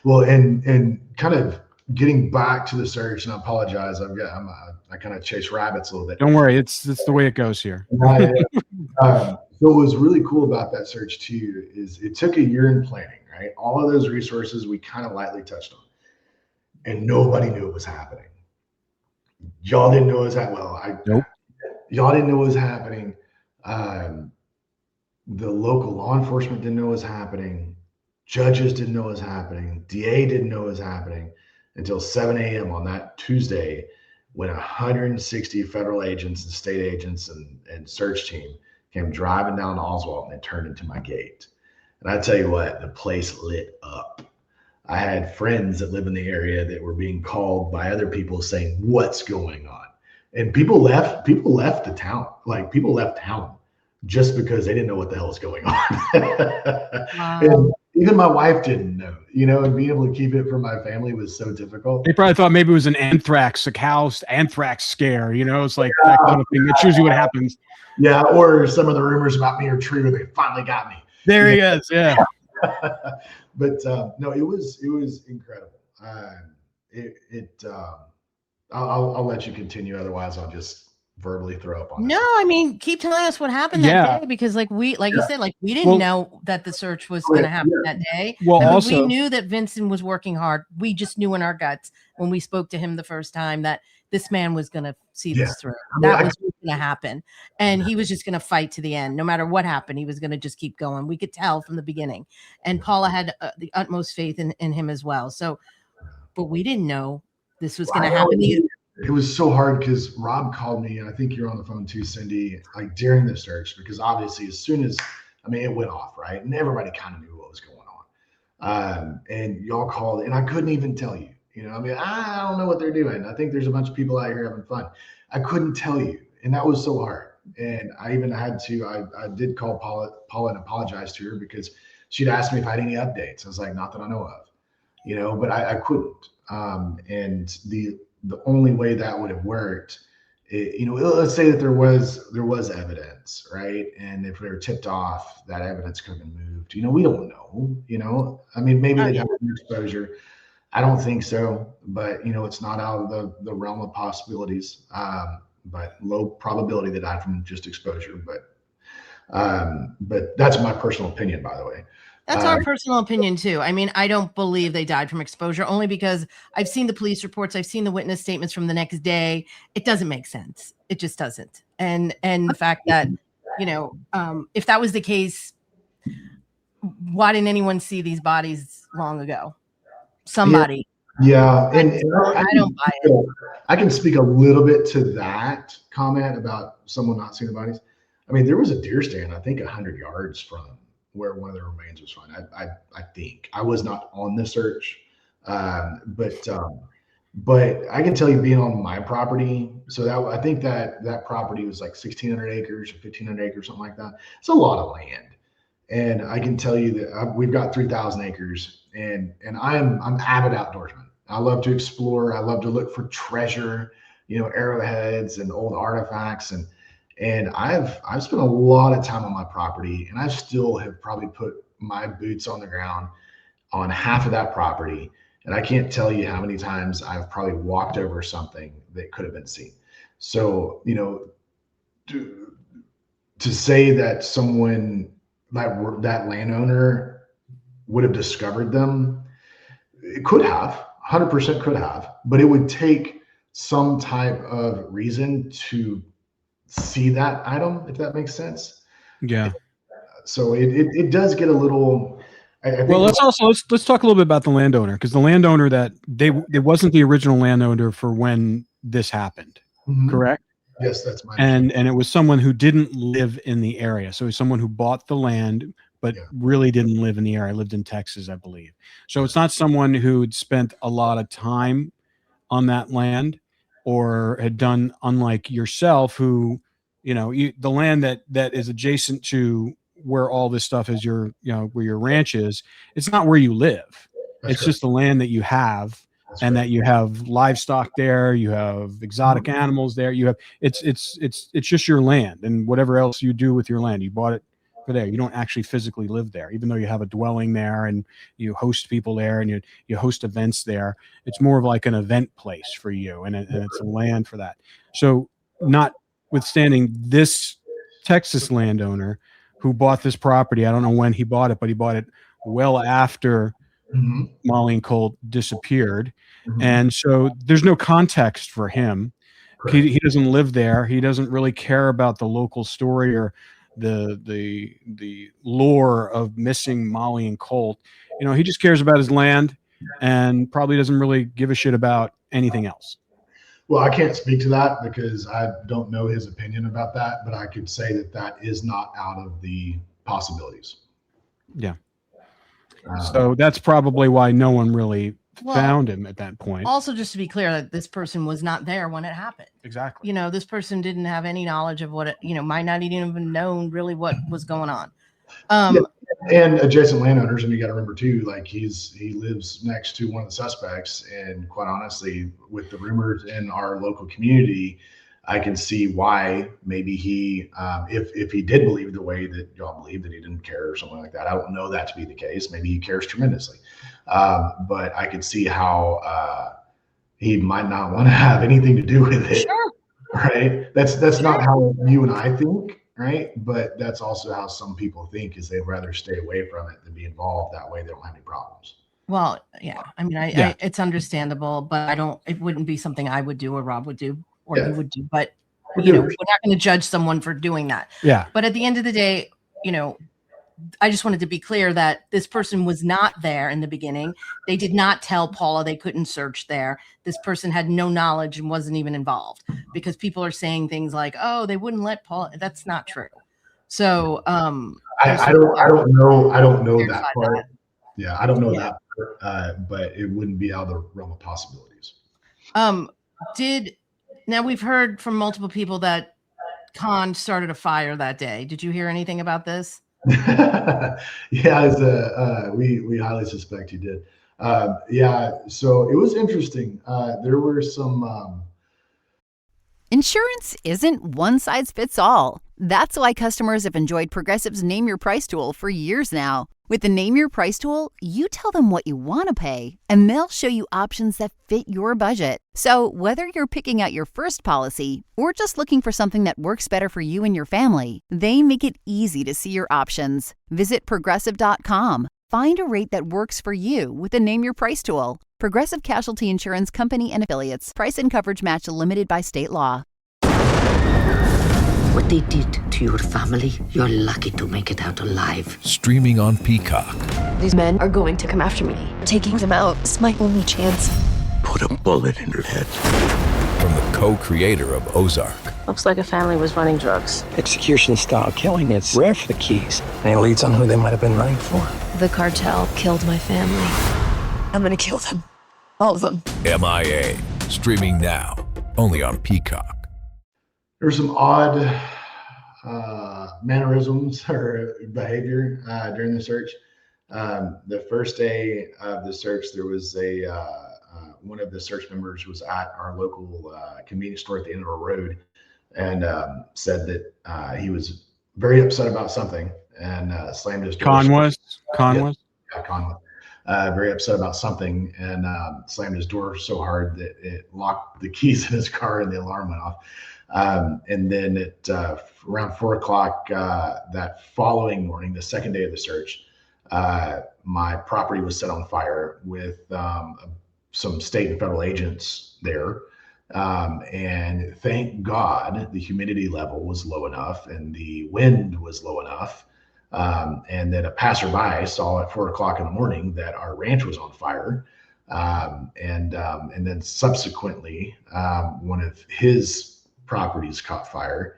Well, and kind of getting back to the search, and I apologize. I kind of chase rabbits a little bit. Don't worry. It's the way it goes here. So what was really cool about that search too is it took a year in planning, right? All of those resources we kind of lightly touched on, and nobody knew it was happening. Y'all didn't know it was happening. Nope. Y'all didn't know it was happening. The local law enforcement didn't know it was happening. Judges didn't know it was happening. DA didn't know it was happening until 7 a.m. on that Tuesday, when 160 federal agents and state agents and search team came driving down to Oswald, and they turned into my gate. And I tell you what, the place lit up. I had friends that live in the area that were being called by other people saying, what's going on? And people left the town. Like people left town just because they didn't know what the hell was going on. Wow. And even my wife didn't know, and being able to keep it from my family was so difficult. They probably thought maybe it was a cow anthrax scare, it's like that kind of thing. That's usually what happens. Yeah. Or some of the rumors about me are true. They finally got me. There he is. Yeah. But no, it was incredible. I'll let you continue. Otherwise I'll just verbally throw up on it. No, I mean, keep telling us what happened that day, because like you said, like we didn't know that the search was going to happen that day. Well, also, we knew that Vincent was working hard. We just knew in our guts when we spoke to him the first time that this man was going to see this through. That was going to happen. And he was just going to fight to the end. No matter what happened, he was going to just keep going. We could tell from the beginning. And Paula had the utmost faith in him as well. So, but we didn't know this was going to happen. It was so hard because Rob called me, and I think you're on the phone too, Cindy, like during the search, because obviously as soon as, it went off, right? And everybody kind of knew what was going on. And y'all called, and I couldn't even tell you. I mean, I don't know what they're doing. I think there's a bunch of people out here having fun. I couldn't tell you. And that was so hard. And I even had to, I did call Paula and apologize to her because she'd asked me if I had any updates. I was like, not that I know of, but I couldn't. And the only way that would have worked, let's say that there was evidence, right? And if they were tipped off, that evidence could have been moved. We don't know, I mean, maybe they'd have an exposure. I don't think so, but it's not out of the realm of possibilities. But low probability that died from just exposure. But that's my personal opinion, by the way. That's our personal opinion too. I mean, I don't believe they died from exposure, only because I've seen the police reports, I've seen the witness statements from the next day. It doesn't make sense. It just doesn't. And the fact that, if that was the case, why didn't anyone see these bodies long ago? Somebody. Yeah, and I don't buy it. I can speak a little bit to that comment about someone not seeing the bodies. I mean, there was a deer stand, I think 100 yards from where one of the remains was found. I think I was not on the search, but I can tell you, being on my property. So that, I think that property was like 1,600 acres or 1,500 acres, something like that. It's a lot of land. And I can tell you that we've got 3,000 acres, and I'm avid outdoorsman. I love to explore. I love to look for treasure, arrowheads and old artifacts. And I've spent a lot of time on my property, and I still have probably put my boots on the ground on half of that property. And I can't tell you how many times I've probably walked over something that could have been seen. So, to say that someone, that landowner would have discovered them, it could have, 100% could have, but it would take some type of reason to see that item, if that makes sense. Yeah. So it does get a little. I think let's talk a little bit about the landowner, because the landowner it wasn't the original landowner for when this happened, correct? Yes, that's my and it was someone who didn't live in the area. So it was someone who bought the land, but really didn't live in the area. Lived in Texas, I believe. So it's not someone who'd spent a lot of time on that land, or had done, unlike yourself, who, the land that is adjacent to where all this stuff is, where your ranch is, it's not where you live. It's just the land that you have. And that you have livestock there, you have exotic animals there, you have it's just your land, and whatever else you do with your land, you bought it for there. You don't actually physically live there, even though you have a dwelling there and you host people there and you host events there. It's more of like an event place for you, and it's a land for that. So, notwithstanding this Texas landowner who bought this property, I don't know when he bought it, but he bought it well after Molly and Colt disappeared. And so there's no context for him. He doesn't live there. He doesn't really care about the local story or the lore of missing Molly and Colt. He just cares about his land and probably doesn't really give a shit about anything else. Well, I can't speak to that because I don't know his opinion about that, but I could say that is not out of the possibilities. Yeah. So that's probably why no one really found him at that point. Also, just to be clear, that this person was not there when it happened. Exactly. This person didn't have any knowledge of what might not even known really what was going on. And adjacent landowners, and you got to remember too, like he lives next to one of the suspects, and quite honestly, with the rumors in our local community, I can see why maybe he, if he did believe the way that y'all believe, that he didn't care or something like that. I don't know that to be the case. Maybe he cares tremendously. But I could see how he might not want to have anything to do with it. Sure. Right. That's not how you and I think. Right. But that's also how some people think, is they'd rather stay away from it than be involved. That way they don't have any problems. Well, yeah. I mean, it's understandable, but it wouldn't be something I would do or Rob would do. Or he would do, but we're not going to judge someone for doing that. Yeah. But at the end of the day, I just wanted to be clear that this person was not there in the beginning. They did not tell Paula they couldn't search there. This person had no knowledge and wasn't even involved, because people are saying things like, "Oh, they wouldn't let Paula." That's not true. So, I don't know that part. Yeah, I don't know that but it wouldn't be out of the realm of possibilities. Now we've heard from multiple people that Con started a fire that day. Did you hear anything about this? Yeah, we highly suspect he did. So it was interesting. There were some. Insurance isn't one size fits all. That's why customers have enjoyed Progressive's Name Your Price tool for years now. With the Name Your Price tool, you tell them what you want to pay, and they'll show you options that fit your budget. So whether you're picking out your first policy or just looking for something that works better for you and your family, they make it easy to see your options. Visit Progressive.com. Find a rate that works for you with the Name Your Price tool. Progressive Casualty Insurance Company and Affiliates. Price and coverage match limited by state law. What they did to your family, you're lucky to make it out alive. Streaming on Peacock. These men are going to come after me. Taking them out is my only chance. Put a bullet in her head. From the co-creator of Ozark. Looks like a family was running drugs. Execution-style killing, it's rare for the Keys. Any leads on who they might have been running for? The cartel killed my family. I'm gonna kill them. All of them. MIA. Streaming now. Only on Peacock. There's some odd mannerisms or behavior during the search. The first day of the search, there was one of the search members was at our local convenience store at the end of our road and said that he was very upset about something and slammed his door. Con was? Yeah, Con was. Very upset about something and slammed his door so hard that it locked the keys in his car and the alarm went off. And then at around 4:00 that following morning, the second day of the search, my property was set on fire with some state and federal agents there. And thank God the humidity level was low enough and the wind was low enough. And then a passerby saw at 4:00 in the morning that our ranch was on fire. And then subsequently, one of his properties caught fire.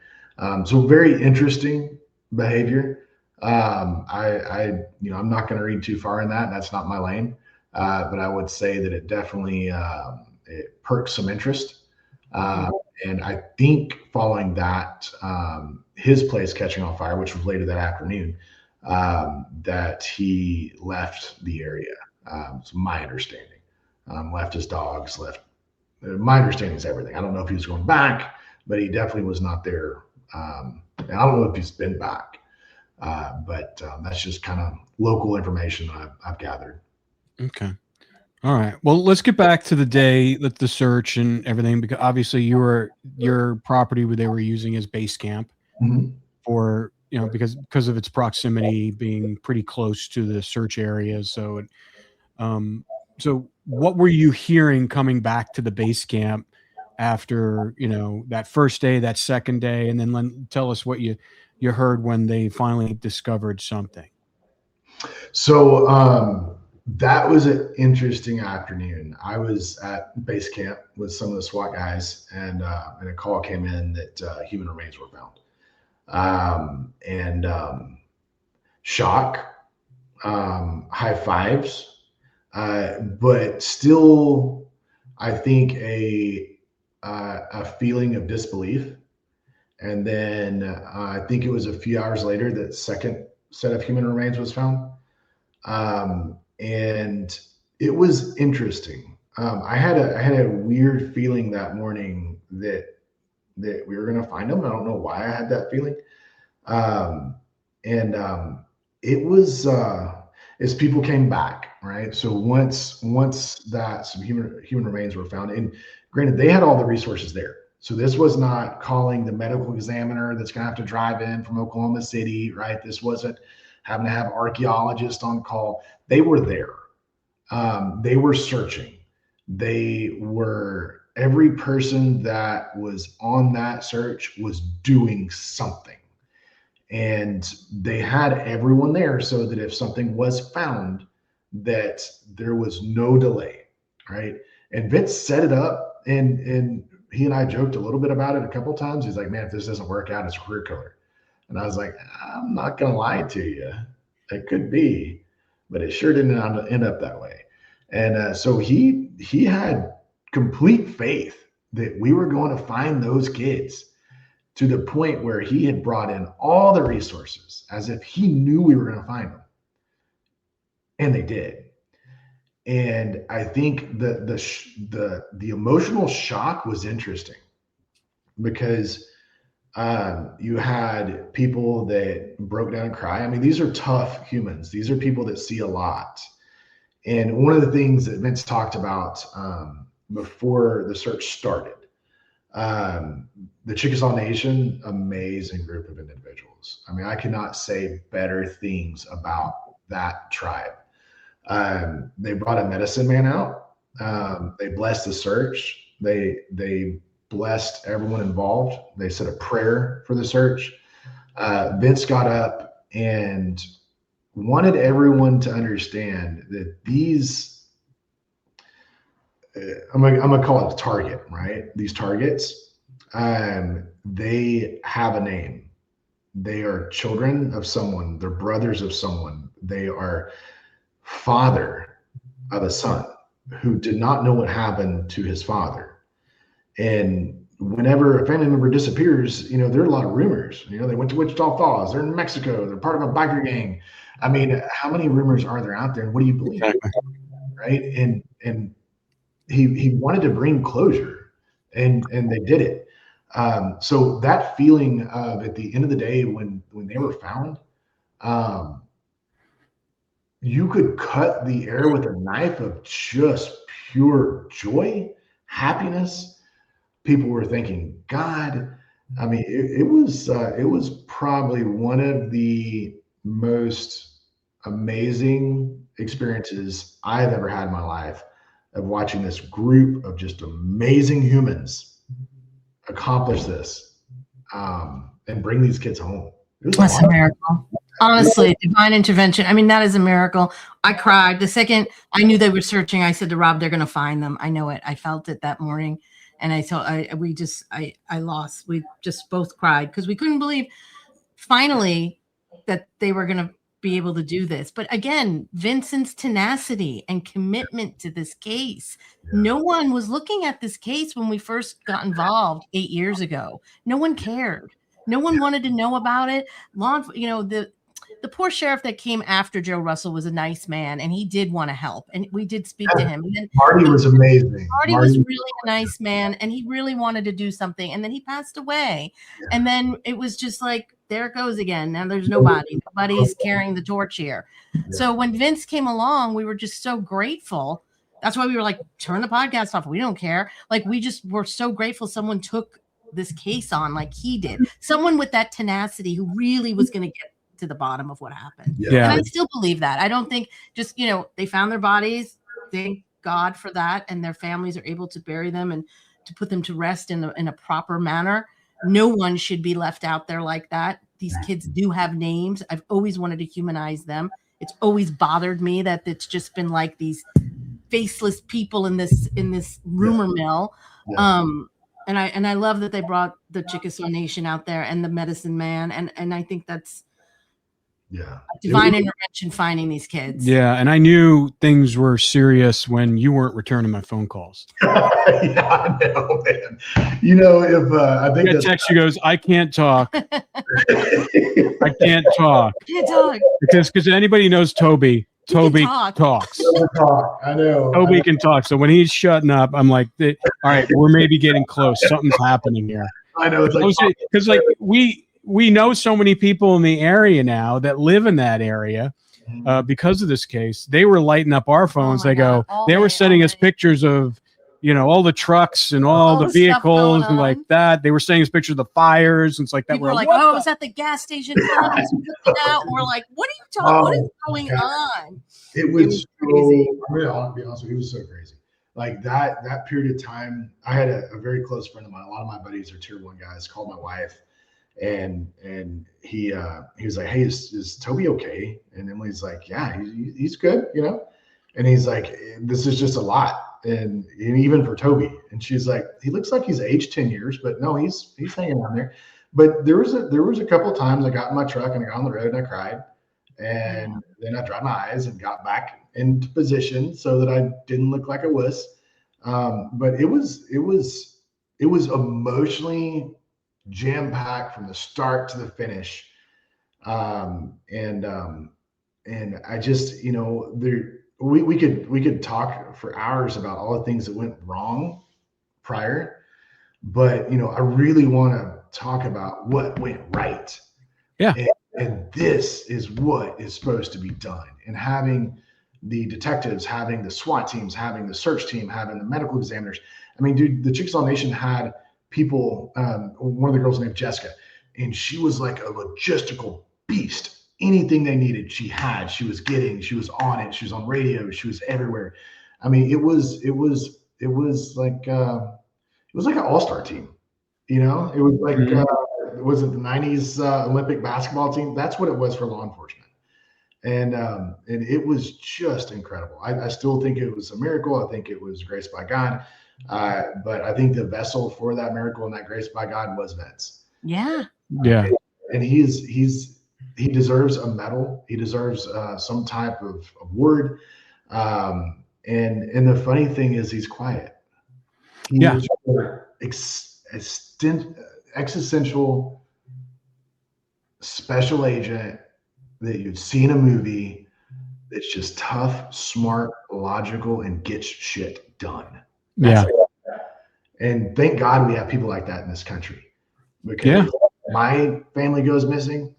So very interesting behavior. I'm not going to read too far in that. That's not my lane. But I would say that it definitely it perks some interest. And I think following that, his place catching on fire, which was later that afternoon, that he left the area. It's my understanding. Left his dogs, my understanding is everything. I don't know if he was going back, but he definitely was not there. And I don't know if he's been back, but that's just kind of local information I've gathered. Okay. All right. Well, let's get back to the day that the search and everything, because obviously your property where they were using as base camp for, because of its proximity being pretty close to the search area. So, so what were you hearing coming back to the base camp after, that first day, that second day, and then tell us what you heard when they finally discovered something? So, that was an interesting afternoon. I was at base camp with some of the SWAT guys, and a call came in that human remains were found. Shock, high fives, but still, I think a feeling of disbelief. And then I think it was a few hours later that second set of human remains was found. And it was interesting. I had a weird feeling that morning that we were going to find them. I don't know why I had that feeling. It was as people came back, right? So once that some human remains were found, and granted, they had all the resources there. So this was not calling the medical examiner that's going to have to drive in from Oklahoma City, right? This wasn't having to have archaeologists on call. They were there. They were searching. Every person that was on that search was doing something. And they had everyone there so that if something was found, that there was no delay, right? And Vince set it up, and he and I joked a little bit about it a couple of times. He's like, man, if this doesn't work out, it's a career killer. And I was like, I'm not going to lie to you. It could be, but it sure didn't end up that way. And so he had complete faith that we were going to find those kids, to the point where he had brought in all the resources as if he knew we were going to find them. And they did. And I think the emotional shock was interesting, because you had people that broke down and cried. I mean, these are tough humans. These are people that see a lot. And one of the things that Vince talked about before the search started, the Chickasaw Nation, amazing group of individuals. I mean, I cannot say better things about that tribe. They brought a medicine man out. They blessed the search. They blessed everyone involved. They said a prayer for the search. Vince got up and wanted everyone to understand that these, I'm gonna call it a target, right? These targets, they have a name. They are children of someone. They're brothers of someone. They are father of a son who did not know what happened to his father. And whenever a family member disappears, there are a lot of rumors. They went to Wichita Falls, they're in Mexico, they're part of a biker gang. I mean, how many rumors are there out there, and what do you believe? Right? And he wanted to bring closure, and they did it. So that feeling of, at the end of the day, when they were found, you could cut the air with a knife of just pure joy, happiness. People were thanking God. I mean, it was probably one of the most amazing experiences I have ever had in my life, of watching this group of just amazing humans accomplish this, and bring these kids home. That's a miracle. Honestly, divine intervention. I mean, that is a miracle. I cried the second I knew they were searching. I said to Rob, "They're going to find them. I know it. I felt it that morning." And I lost. We just both cried, because we couldn't believe finally that they were going to be able to do this. But again, Vincent's tenacity and commitment to this case. No one was looking at this case when we first got involved 8 years ago. No one cared. No one wanted to know about it. The poor sheriff that came after Joe Russell was a nice man, and he did want to help, and we did speak to him. And then Marty was amazing. Marty was really a nice man, and he really wanted to do something, and then he passed away. And then it was just like, there it goes again. Now there's nobody's carrying the torch here. So when Vince came along, we were just so grateful. That's why we were like, turn the podcast off. We don't care. Like, we just were so grateful someone took this case on like he did. Someone with that tenacity who really was going to get to the bottom of what happened. And I still believe that. I don't think just, they found their bodies. Thank God for that. And their families are able to bury them and to put them to rest in a proper manner. No one should be left out there like that. These kids do have names. I've always wanted to humanize them. It's always bothered me that it's just been like these faceless people in this rumor mill. And I love that they brought the Chickasaw Nation out there and the medicine man. And I think that's divine intervention, finding these kids. Yeah. And I knew things were serious when you weren't returning my phone calls. I know, man. If I think that text, she goes, "I can't talk." I can't talk. Can't talk. Because anybody knows Toby talks. I know. Toby can talk. So when he's shutting up, I'm like, all right, we're maybe getting close. Something's happening here. I know. Because we know so many people in the area now that live in that area because of this case. They were lighting up our phones. They were sending us pictures of, all the trucks and all the vehicles and like that. They were sending us pictures of the fires and it's like that. People were like, "Oh, I was at the gas station." We're like, "What are you talking? What is going on?" It was crazy. I'll be honest with you, it was so crazy. Like that period of time, I had a very close friend of mine. A lot of my buddies are tier 1 guys. Called my wife. And he was like, "Hey, is Toby okay?" And Emily's like, "Yeah, he's good, And he's like, "This is just a lot, and even for Toby." And she's like, "He looks like he's aged 10 years, but no, he's hanging on there." But there was a couple of times I got in my truck and I got on the road and I cried, and then I dried my eyes and got back into position so that I didn't look like a wuss. But it was emotionally jam-packed from the start to the finish. And I just, we could talk for hours about all the things that went wrong prior, but I really want to talk about what went right. Yeah. And this is what is supposed to be done. And having the detectives, having the SWAT teams, having the search team, having the medical examiners. I mean, dude, the Chickasaw Nation had people, one of the girls named Jessica, and she was like a logistical beast. Anything they needed, she had. She was on it. She was on radio. She was everywhere. I mean, it was like an all-star team. It was like was it the 90s Olympic basketball team? That's what it was for law enforcement. And it was just incredible. I still think it was a miracle. I think it was grace by God. But I think the vessel for that miracle and that grace by God was Vince. Yeah. Yeah. And he deserves a medal. He deserves some type of award. And the funny thing is he's quiet. He's existential special agent that you'd see in a movie that's just tough, smart, logical, and gets shit done. And thank God we have people like that in this country. Because if my family goes missing,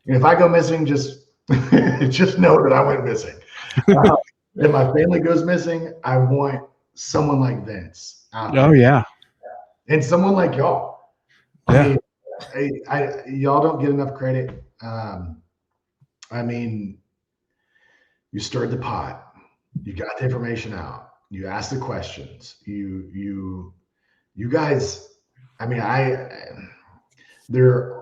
and if I go missing, just know that I went missing. If my family goes missing, I want someone like Vince. And someone like y'all. I mean, y'all don't get enough credit. I mean, you stirred the pot. You got the information out. You asked the questions. You guys. I mean,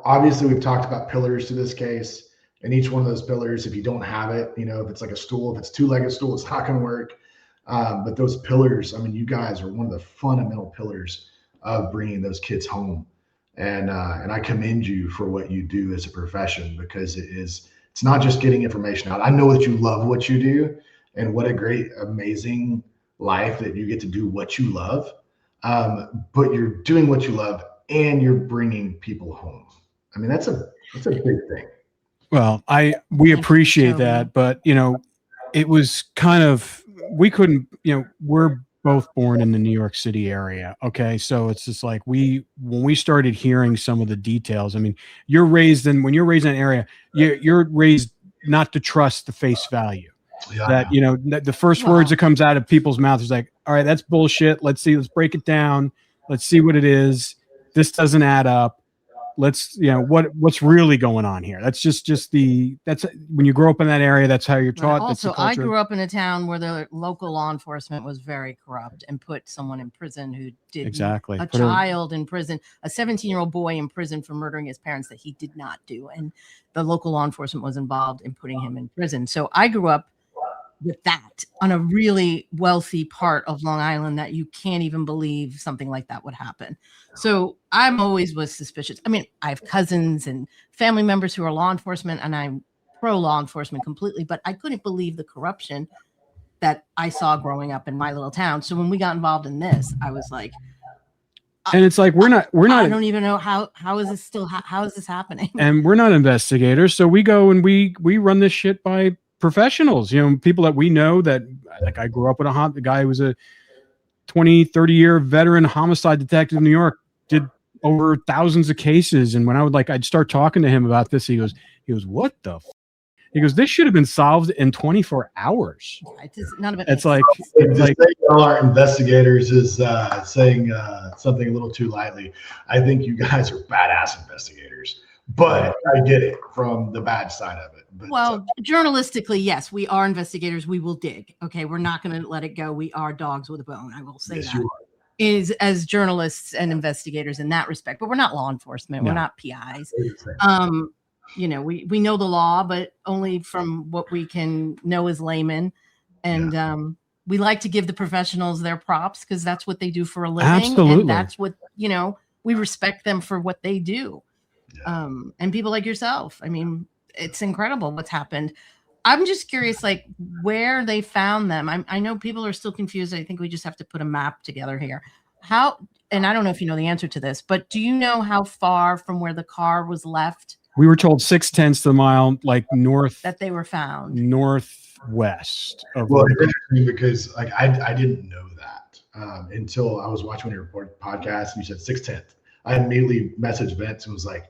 obviously we've talked about pillars to this case, and each one of those pillars, if you don't have it, if it's like a stool, if it's two-legged stool, it's not going to work. But those pillars, I mean, you guys are one of the fundamental pillars of bringing those kids home. And I commend you for what you do as a profession, because it's not just getting information out. I know that you love what you do, and what a great, amazing life that you get to do what you love. But you're doing what you love and you're bringing people home. I mean, that's a big thing. Well, we appreciate that, but it was kind of, we couldn't, we're both born in the New York City area. Okay. So it's just like when we started hearing some of the details, I mean, when you're raised in an area, you're raised not to trust the face value. That the first words that comes out of people's mouths is like, all right, that's bullshit. Let's break it down. Let's see what it is. This doesn't add up. Let's, what's really going on here. That's that's when you grow up in that area, that's how you're taught. Also, I grew up in a town where the local law enforcement was very corrupt and put someone in prison who did a child in prison, a 17-year-old boy in prison for murdering his parents that he did not do. And the local law enforcement was involved in putting him in prison. So I grew up with that on a really wealthy part of Long Island that you can't even believe something like that would happen. So I'm always was suspicious. I mean, I have cousins and family members who are law enforcement, and I'm pro law enforcement completely, but I couldn't believe the corruption that I saw growing up in my little town. So when we got involved in this, I was like, and it's like, we're not, I don't even know how is this happening? And we're not investigators. So we go and we run this shit by professionals, people that we know, that like I grew up with a guy who was a 20-30 year veteran homicide detective in New York, did over thousands of cases. And when I'd start talking to him about this, he goes, what the he goes, this should have been solved in 24 hours. None of it. It's like, saying all our investigators is saying something a little too lightly. I think you guys are badass investigators, but I get it from the bad side of it. But, journalistically, yes, we are investigators. We will dig. Okay, we're not going to let it go. We are dogs with a bone. I will say that. Is as journalists and investigators in that respect, but we're not law enforcement. We're not PIs. We know the law, but only from what we can know as laymen. And we like to give the professionals their props because that's what they do for a living. Absolutely. And that's what, we respect them for what they do. And people like yourself. I mean, it's incredible what's happened. I'm just curious, like where they found them. I know people are still confused. I think we just have to put a map together here. How, and I don't know if you know the answer to this, but do you know how far from where the car was left? We were told 0.6 of a mile, like north. That they were found. Northwest. Well, it's interesting because like I didn't know that until I was watching your podcast and you said 0.6. I immediately messaged Vince and was like,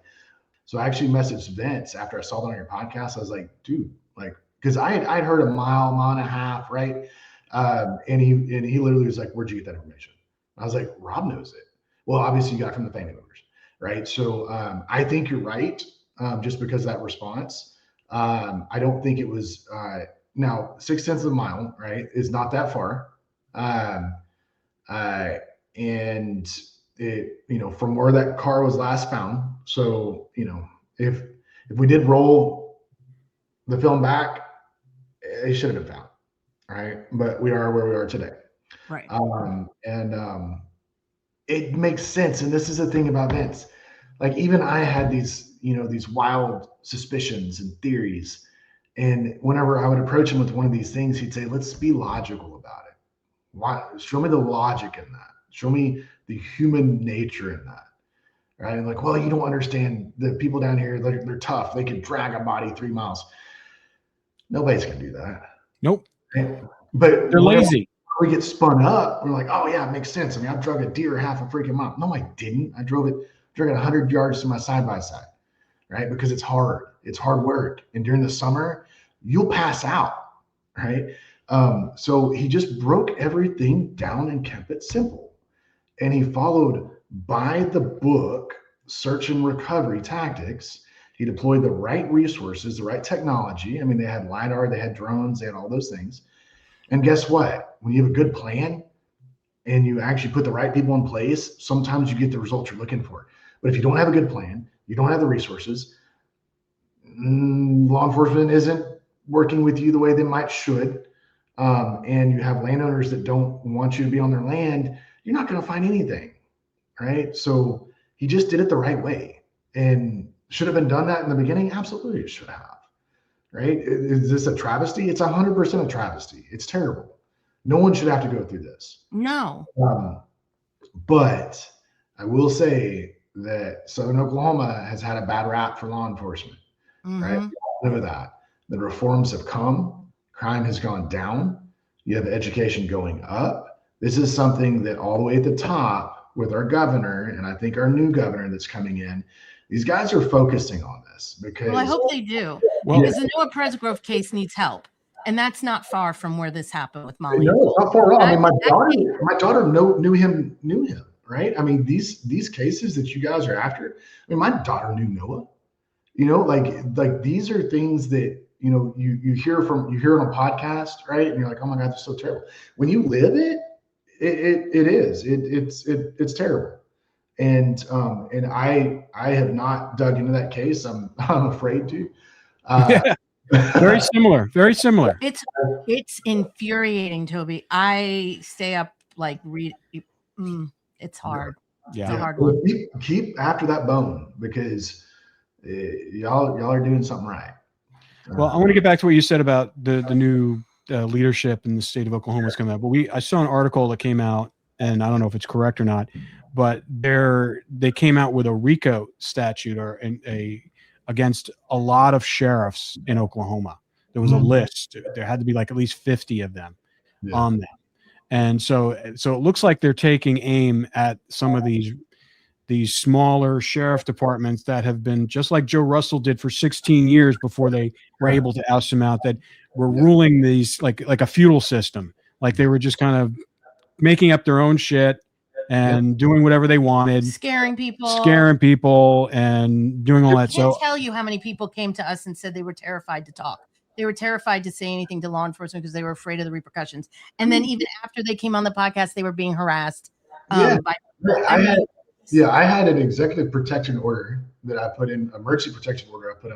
so I actually messaged Vince after I saw that on your podcast. I was like, dude, like, because I'd heard a mile and a half, right? And he literally was like, where'd you get that information? I was like, Rob knows it. Well, obviously you got it from the family members, right? So I think you're right, just because of that response. I don't think it was now 0.6 of a mile, right? Is not that far. And it, from where that car was last found. So, if we did roll the film back, it should have been found, right? But we are where we are today. Right. It makes sense. And this is the thing about Vince. Like, even I had these, these wild suspicions and theories. And whenever I would approach him with one of these things, he'd say, let's be logical about it. Why? Show me the logic in that. Show me the human nature in that. Right? And like, well, you don't understand, the people down here, they're tough. They can drag a body 3 miles. Nobody's going to do that. Nope. Right? But they're lazy. We get spun up. We're like, oh yeah, it makes sense. I mean, I've drug a deer half a freaking mile. No, I didn't. I drug it 100 yards to my side-by-side, right? Because it's hard. It's hard work. And during the summer, you'll pass out, right? So he just broke everything down and kept it simple. And he followed by the book search and recovery tactics. He deployed the right resources, the right technology. I mean, they had LiDAR, they had drones, they had all those things. And guess what? When you have a good plan and you actually put the right people in place, sometimes you get the results you're looking for. But if you don't have a good plan, you don't have the resources, law enforcement isn't working with you the way they might should, and you have landowners that don't want you to be on their land, you're not going to find anything, right? So he just did it the right way. And should have been done that in the beginning? Absolutely, it should have. Right? Is this a travesty? It's 100% a travesty. It's terrible. No one should have to go through this. No. But I will say that Southern Oklahoma has had a bad rap for law enforcement, right? We all know that. The reforms have come. Crime has gone down. You have education going up. This is something that all the way at the top with our governor, and I think our new governor that's coming in, these guys are focusing on this because. Well, I hope they do. Because the Noah Presgrove case needs help, and that's not far from where this happened with Molly. No, it's not far off. I mean, my daughter knew him, right? I mean, these cases that you guys are after. I mean, my daughter knew Noah. Like these are things that you hear on a podcast, right? And you're like, oh my God, that's so terrible. When you live it it's terrible. And I have not dug into that case. I'm afraid to. Yeah, very similar. It's infuriating, Toby. I stay up like read. It's hard. Yeah, it's a hard one. Keep after that bone because y'all are doing something right. Well, I want to get back to what you said about the new leadership in the state of Oklahoma is coming out. But I saw an article that came out, and I don't know if it's correct or not, but they came out with a RICO statute against a lot of sheriffs in Oklahoma. There was a list. There had to be like at least 50 of them on them. And so it looks like they're taking aim at some of these smaller sheriff departments that have been just like Joe Russell did for 16 years before they were able to oust him out, that were ruling these like a feudal system. Like they were just kind of making up their own shit and doing whatever they wanted, scaring people and doing all that. I can't tell you how many people came to us and said they were terrified to talk. They were terrified to say anything to law enforcement because they were afraid of the repercussions. And then even after they came on the podcast, they were being harassed. I had an executive protection order that I put in, emergency protection order I had put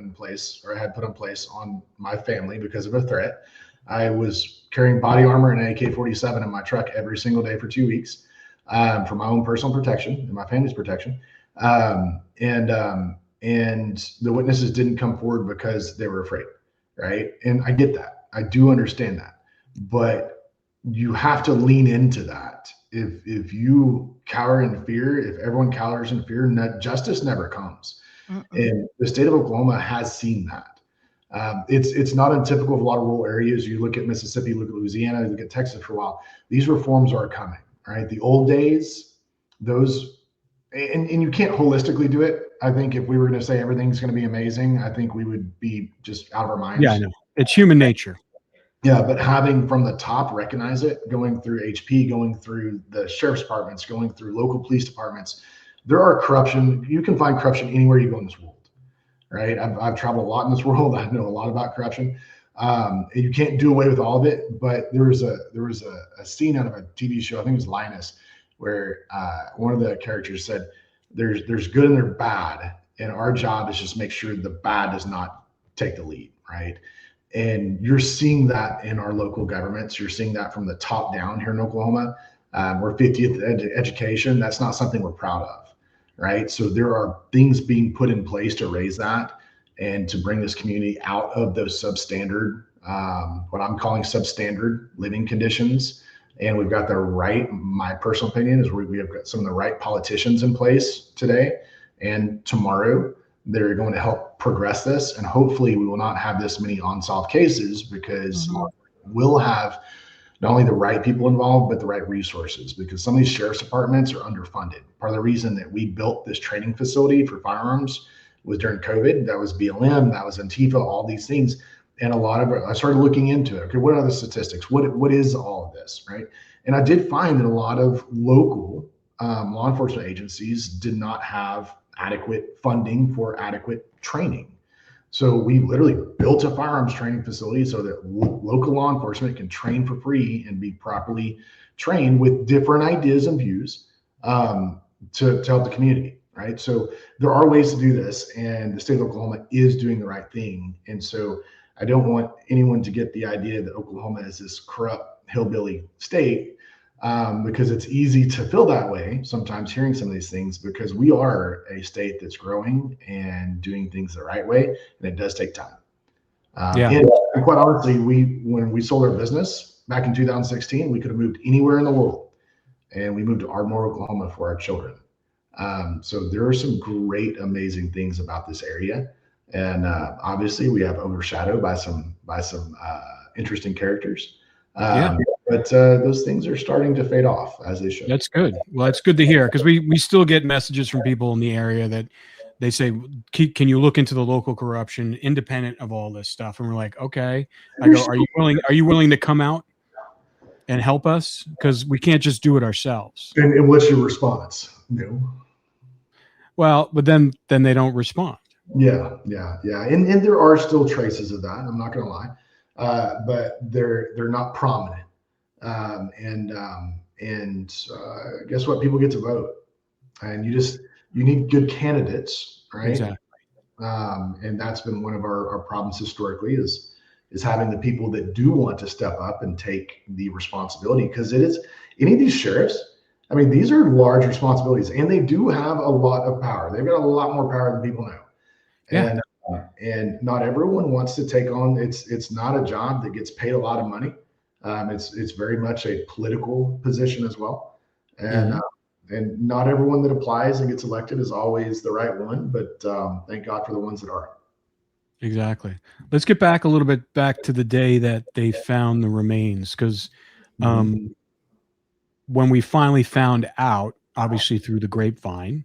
in place on my family because of a threat. I was carrying body armor and an AK-47 in my truck every single day for 2 weeks for my own personal protection and my family's protection. And the witnesses didn't come forward because they were afraid. right? And I get that. I do understand that. But you have to lean into that. If you cower in fear, if everyone cowers in fear, justice never comes. And the state of Oklahoma has seen that. It's not untypical of a lot of rural areas. You look at Mississippi, look at Louisiana, look at Texas for a while. These reforms are coming, right? The old days, those, and you can't holistically do it. I think if we were going to say everything's going to be amazing, I think we would be just out of our minds. Yeah, I know. It's human nature. Yeah, but having from the top recognize it, going through HP, going through the sheriff's departments, going through local police departments, there are corruption. You can find corruption anywhere you go in this world, right? I've traveled a lot in this world. I know a lot about corruption. And you can't do away with all of it. But there was a scene out of a TV show, I think it was Linus, where one of the characters said, "There's good and there's bad, and our job is just make sure the bad does not take the lead," right? And you're seeing that in our local governments. You're seeing that from the top down here in Oklahoma. We're 50th education. That's not something we're proud of, right? So there are things being put in place to raise that and to bring this community out of those substandard, what I'm calling substandard living conditions. And we've got the right, my personal opinion is we have got some of the right politicians in place today and tomorrow that are going to help progress this. And hopefully we will not have this many unsolved cases because we'll have not only the right people involved, but the right resources, because some of these sheriff's departments are underfunded. Part of the reason that we built this training facility for firearms was during COVID. That was BLM, that was Antifa, all these things. And a lot of it, I started looking into it. Okay, what are the statistics? What is all of this, right? And I did find that a lot of local law enforcement agencies did not have adequate funding for adequate training. So we literally built a firearms training facility so that local law enforcement can train for free and be properly trained with different ideas and views to help the community, right? So there are ways to do this, and the state of Oklahoma is doing the right thing. And so I don't want anyone to get the idea that Oklahoma is this corrupt hillbilly state, because it's easy to feel that way sometimes hearing some of these things, because we are a state that's growing and doing things the right way, and it does take time. And quite honestly, when we sold our business back in 2016, we could have moved anywhere in the world, and we moved to Ardmore, Oklahoma for our children. So there are some great, amazing things about this area. And obviously we have overshadowed by some interesting characters. But those things are starting to fade off as they should. That's good. Well, that's good to hear, because we still get messages from people in the area that they say, can you look into the local corruption independent of all this stuff? And we're like, okay. I go, are you willing to come out and help us? Because we can't just do it ourselves. And what's your response? No. Well, but then they don't respond. Yeah. And there are still traces of that. I'm not going to lie, but they're not prominent. And guess what? People get to vote, and you need good candidates, right? Exactly. And that's been one of our problems historically is having the people that do want to step up and take the responsibility, because it is any of these sheriffs. I mean, these are large responsibilities, and they do have a lot of power. They've got a lot more power than people know. Yeah. And not everyone wants to take on. It's not a job that gets paid a lot of money. It's very much a political position as well, and not everyone that applies and gets elected is always the right one. But thank God for the ones that are. Exactly. Let's get back a little bit back to the day that they found the remains, because when we finally found out, obviously through the grapevine,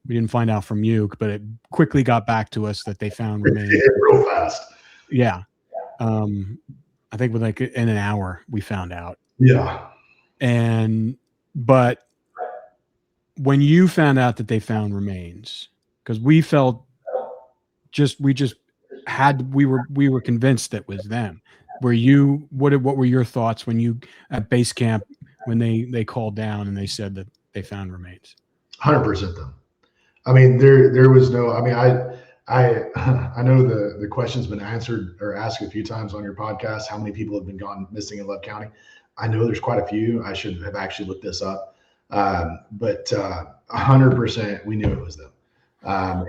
we didn't find out from you, but it quickly got back to us that they found remains. Real fast. Yeah. I think in an hour we found out. Yeah. But when you found out that they found remains, because we felt we were convinced that was them. What were your thoughts when you at base camp, when they called down and they said that they found remains? 100% them. I mean, there was no, I mean, I know the question's been answered or asked a few times on your podcast. How many people have been gone missing in Love County? I know there's quite a few. I should have actually looked this up. But 100% we knew it was them. I'm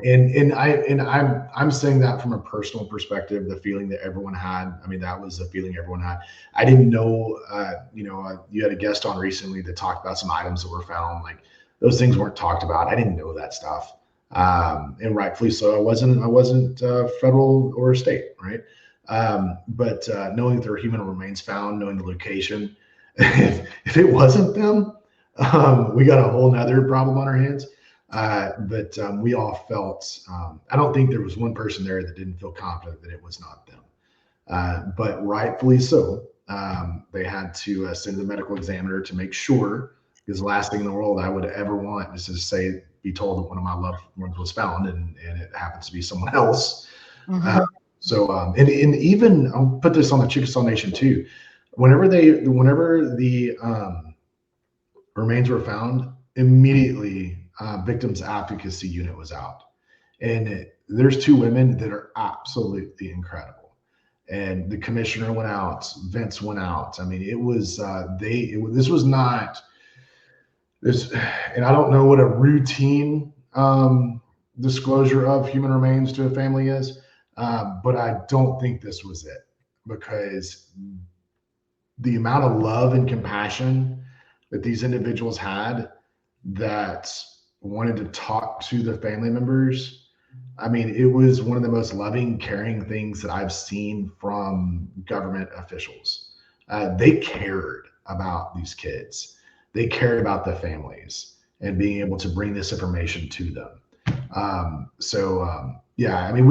saying that from a personal perspective, the feeling that everyone had. I mean, that was the feeling everyone had. I didn't know, you had a guest on recently that talked about some items that were found. Like those things weren't talked about. I didn't know that stuff. And rightfully so. I wasn't federal or state, right? But knowing that there were human remains found, knowing the location, if it wasn't them, we got a whole nother problem on our hands. But we all felt, I don't think there was one person there that didn't feel confident that it was not them. But rightfully so, they had to send the medical examiner to make sure, because the last thing in the world I would ever want is to be told that one of my loved ones was found and it happens to be someone else. Mm-hmm. And even I'll put this on the Chickasaw Nation too. Whenever the remains were found, immediately victims advocacy unit was out, and there's 2 women that are absolutely incredible, and the commissioner went out, Vince went out. I mean, it was this was not this, and I don't know what a routine disclosure of human remains to a family is, but I don't think this was it, because the amount of love and compassion that these individuals had that wanted to talk to the family members. I mean, it was one of the most loving, caring things that I've seen from government officials. They cared about these kids. They cared about the families and being able to bring this information to them. Yeah, I mean,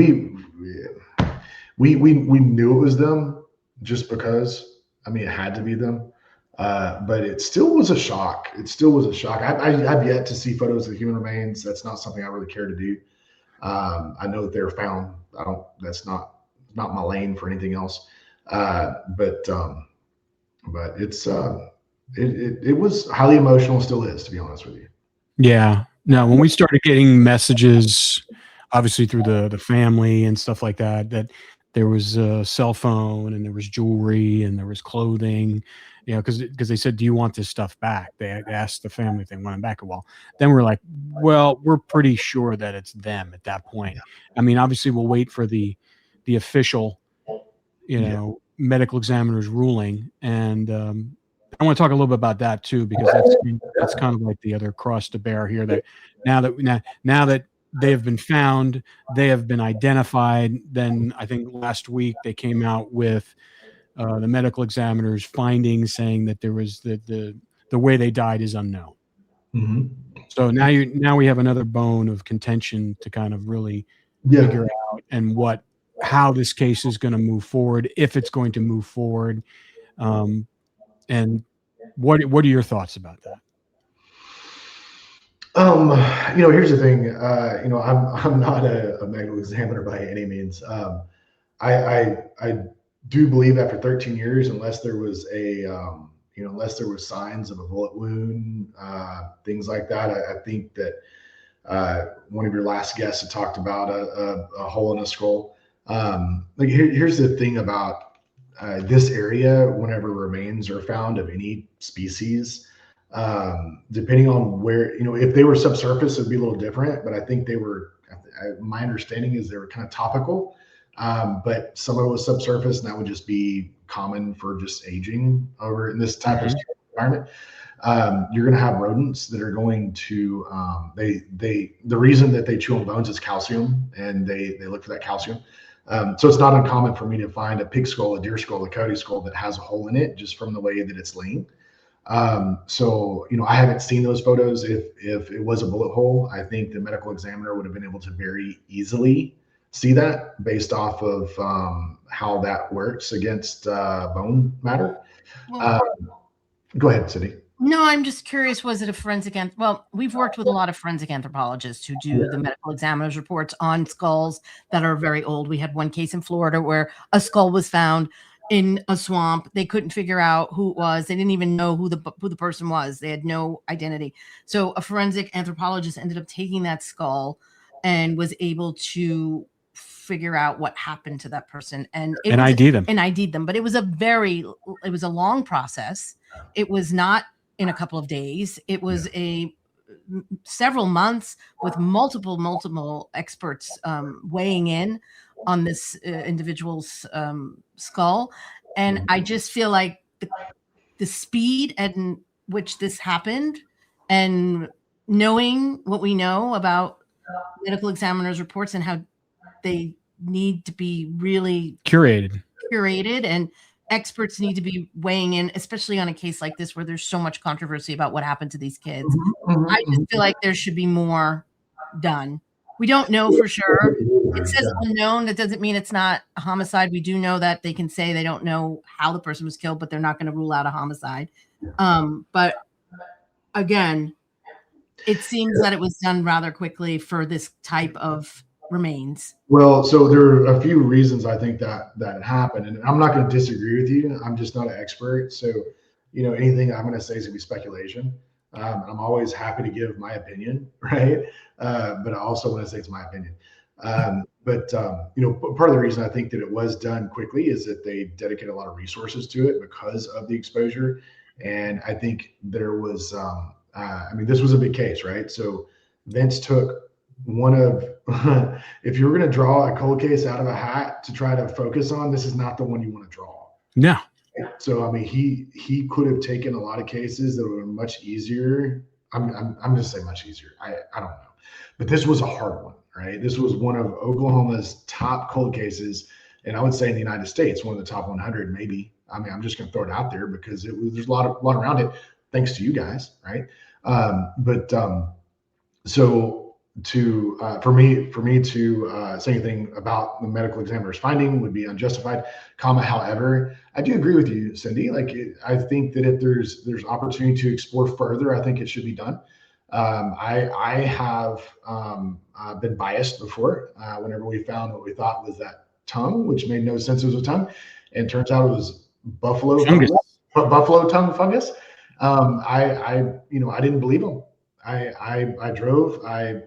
we knew it was them just because, I mean, it had to be them. But it still was a shock. I've yet to see photos of the human remains. That's not something I really care to do. I know that they're found. That's not my lane for anything else. But it's it was highly emotional, still is, to be honest with you. Yeah. No, when we started getting messages, obviously through the family and stuff like that, that there was a cell phone and there was jewelry and there was clothing, because they said, do you want this stuff back? They asked the family if they want it back. Well, then we're like, well, we're pretty sure that it's them at that point. I mean, obviously we'll wait for the official, medical examiner's ruling. And I want to talk a little bit about that too, because that's kind of like the other cross to bear here, that now that they have been found, they have been identified. Then I think last week they came out with the medical examiner's findings saying that there was the way they died is unknown. Mm-hmm. So now we have another bone of contention to kind of really figure out and how this case is going to move forward, if it's going to move forward. And what are your thoughts about that? Here's the thing. I'm not a medical examiner by any means. I do believe after 13 years, unless there was unless there was signs of a bullet wound, things like that, I think that one of your last guests had talked about a hole in a skull. Here's the thing about this area. Whenever remains are found of any species, depending on where, if they were subsurface, it'd be a little different, but I think my understanding is they were kind of topical. But some of it was subsurface, and that would just be common for just aging over in this type of environment. You're going to have rodents that are going to, the reason that they chew on bones is calcium, and they look for that calcium. So it's not uncommon for me to find a pig skull, a deer skull, a coyote skull that has a hole in it just from the way that it's laying. So, I haven't seen those photos. If it was a bullet hole, I think the medical examiner would have been able to very easily see that based off of how that works against bone matter. Go ahead, Cindy. No, I'm just curious, was it a forensic? Well, we've worked with a lot of forensic anthropologists who do the medical examiner's reports on skulls that are very old. We had one case in Florida where a skull was found in a swamp. They couldn't figure out who it was. They didn't even know who the person was. They had no identity. So a forensic anthropologist ended up taking that skull and was able to figure out what happened to that person and ID them. But it was a long process. It was not in a couple of days. It was a several months with multiple experts weighing in on this individual's skull. And I just feel like the speed at which this happened, and knowing what we know about medical examiners' reports and how they need to be really curated, and experts need to be weighing in, especially on a case like this where there's so much controversy about what happened to these kids. I just feel like there should be more done. We don't know for sure. It says unknown. That doesn't mean it's not a homicide. We do know that they can say they don't know how the person was killed, but they're not going to rule out a homicide. But again, it seems that it was done rather quickly for this type of remains. Well, so there are a few reasons I think that it happened, and I'm not going to disagree with you. I'm just not an expert, so anything I'm going to say is going to be speculation. I'm always happy to give my opinion, right? But I also want to say it's my opinion. But part of the reason I think that it was done quickly is that they dedicated a lot of resources to it because of the exposure. And I think there was, this was a big case, right? So Vince took one of, if you were going to draw a cold case out of a hat to try to focus on, this is not the one you want to draw. No. So, he could have taken a lot of cases that were much easier. I'm just saying much easier. I don't know, but this was a hard one, right? This was one of Oklahoma's top cold cases. And I would say in the United States, one of the top 100, maybe. I'm just going to throw it out there because there's a lot around it, thanks to you guys, right? So for me to say anything about the medical examiner's finding would be unjustified, however, I do agree with you, Cindy. I think that if there's opportunity to explore further, I think it should be done. I have been biased before whenever we found what we thought was that tongue, which made no sense. It was a tongue, and turns out it was buffalo tongue fungus. I didn't believe them. I drove. I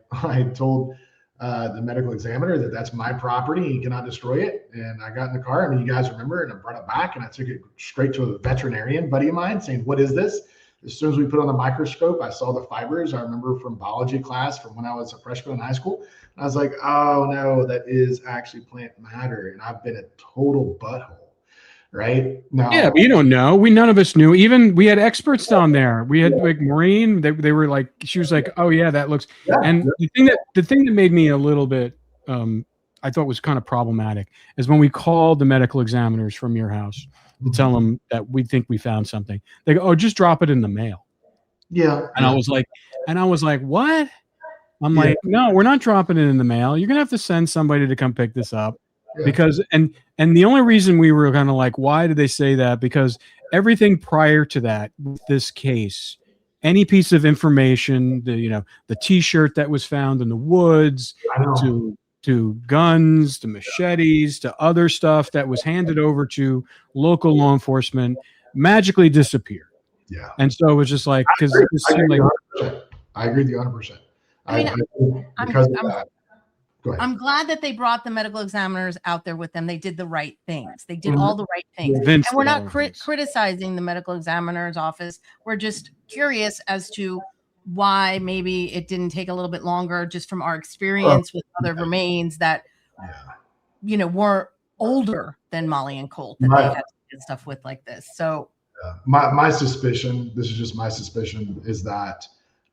told the medical examiner that that's my property. He cannot destroy it. And I got in the car. You guys remember, and I brought it back, and I took it straight to a veterinarian buddy of mine, saying, "What is this?" As soon as we put on the microscope, I saw the fibers. I remember from biology class from when I was a freshman in high school. And I was like, "Oh no, that is actually plant matter." And I've been a total butthole. Right now, yeah, but you don't know. None of us knew. Even we had experts down there. We had Maureen. They were like, she was like, "Oh yeah, that looks." Yeah, and the thing that made me a little bit, I thought was kind of problematic, is when we called the medical examiners from your house to tell them that we think we found something. They go, "Oh, just drop it in the mail." Yeah, and I was like, "What?" I'm like, "No, we're not dropping it in the mail. You're gonna have to send somebody to come pick this up." Because and the only reason we were kind of like, why did they say that? Because everything prior to that, this case, any piece of information, the T-shirt that was found in the woods, to guns, to machetes, to other stuff that was handed over to local law enforcement, magically disappeared. Yeah, and so it was just like, because I agree with you 100%. I'm glad that they brought the medical examiners out there with them. They did the right things. They did all the right things. And we're not criticizing the medical examiner's office. We're just curious as to why maybe it didn't take a little bit longer, just from our experience with other remains that, were older than Molly and Colt, that they had to get stuff with like this. So my suspicion, this is just my suspicion, is that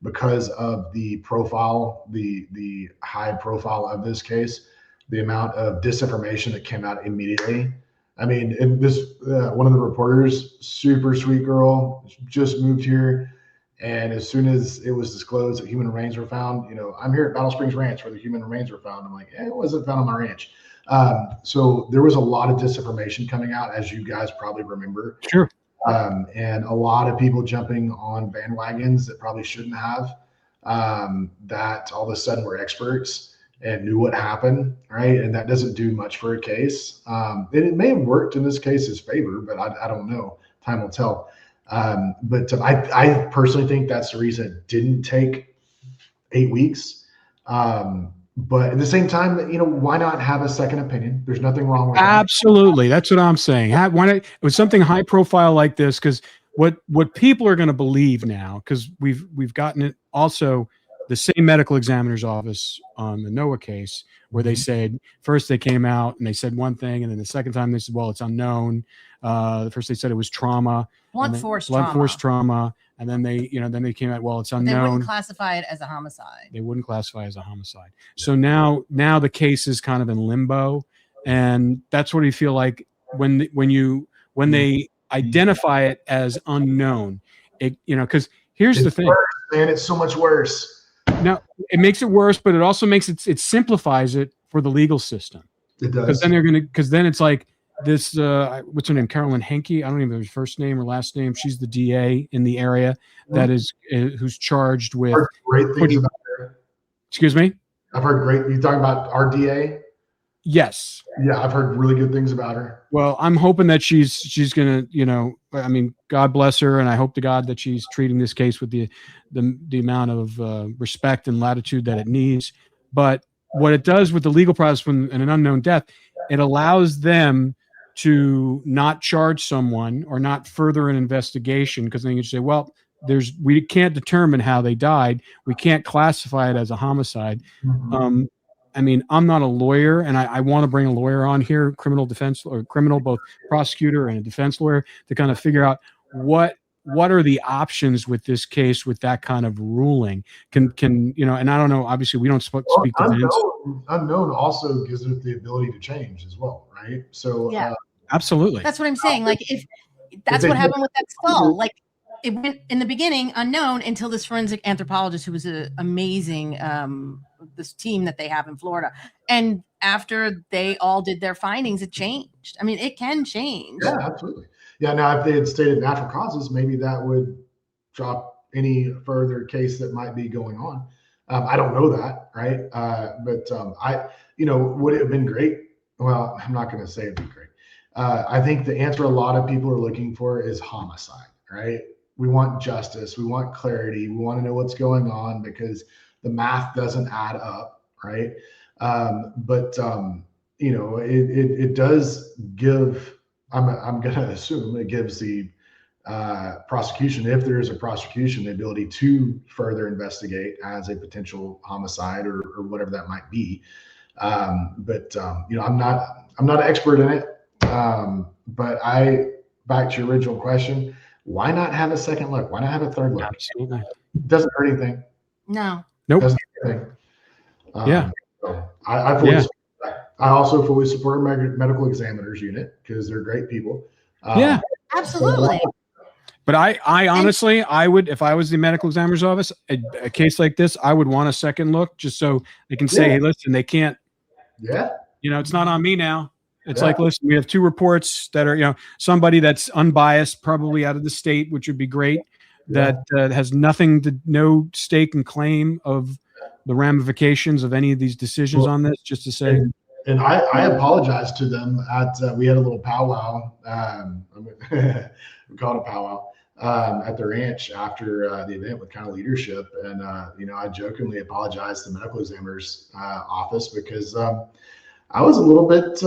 because of the profile, the high profile of this case, the amount of disinformation that came out immediately. One of the reporters, super sweet girl, just moved here, and as soon as it was disclosed that human remains were found, I'm here at Battle Springs Ranch where the human remains were found. I'm like, it wasn't found on my ranch. So there was a lot of disinformation coming out, as you guys probably remember. Sure. And a lot of people jumping on bandwagons that probably shouldn't have, that all of a sudden were experts and knew what happened, right? And that doesn't do much for a case. And it may have worked in this case's favor, but I don't know. Time will tell. But I personally think that's the reason it didn't take 8 weeks. But at the same time, why not have a second opinion? There's nothing wrong with that. Absolutely. That's what I'm saying. Why not? It was something high profile like this, because what people are going to believe now, because we've gotten it also, the same medical examiner's office on the Noah case, where they said first they came out and they said one thing, and then the second time they said, well, it's unknown. First they said it was trauma, blunt force trauma, and then they came out, well, it's unknown. They wouldn't classify it as a homicide. So now the case is kind of in limbo, and that's what you feel like when they identify it as unknown. Because here's the thing, worse, man, it's so much worse. Now it makes it worse, but it also makes it simplifies it for the legal system. It does. Because then it's like this. What's her name? Carolyn Henke. I don't even know her first name or last name. She's the DA in the area that is who's charged with. I've heard great things about her. Excuse me. I've heard great. You talking about our DA? Yes. Yeah, I've heard really good things about her. Well, I'm hoping that she's gonna, I mean, God bless her, and I hope to God that she's treating this case with the amount of respect and latitude that it needs. But what it does with the legal process when in an unknown death, it allows them to not charge someone or not further an investigation, because then you can say, well, we can't determine how they died. We can't classify it as a homicide. Mm-hmm. I mean, I'm not a lawyer, and I want to bring a lawyer on here, criminal defense or criminal, both prosecutor and a defense lawyer, to kind of figure out what are the options with this case with that kind of ruling. Can and I don't know. Obviously, we don't speak to unknown also gives it the ability to change as well, right? So yeah, absolutely. That's what I'm saying. Like if that's what happened with that skull, like. It went in the beginning unknown until this forensic anthropologist, who was an amazing, this team that they have in Florida. And after they all did their findings, it changed. I mean, it can change. Yeah, absolutely. Yeah. Now, if they had stated natural causes, maybe that would drop any further case that might be going on. I don't know that, right? But would it have been great? Well, I'm not going to say it'd be great. I think the answer a lot of people are looking for is homicide, right? We want justice. We want clarity. We want to know what's going on because the math doesn't add up, right? It does give. I'm going to assume it gives the prosecution, if there is a prosecution, the ability to further investigate as a potential homicide or whatever that might be. I'm not an expert in it. But back to your original question. Why not have a second look? Why not have a third look? Absolutely. It doesn't hurt anything. No. Nope. Doesn't hurt anything. Yeah. So I also fully support our medical examiners unit because they're great people. Yeah. Absolutely. But I honestly, I would, if I was the medical examiner's office, a case like this, I would want a second look just so they can say, hey, listen, they can't. Yeah. It's not on me now. It's like, listen, we have two reports that are, somebody that's unbiased, probably out of the state, which would be great, that has no stake and claim of the ramifications of any of these decisions on this, just to say. And I apologize to them we had a little powwow. We called it a powwow at the ranch after the event with kind of leadership. And, I jokingly apologized to the medical examiner's office because I was a little bit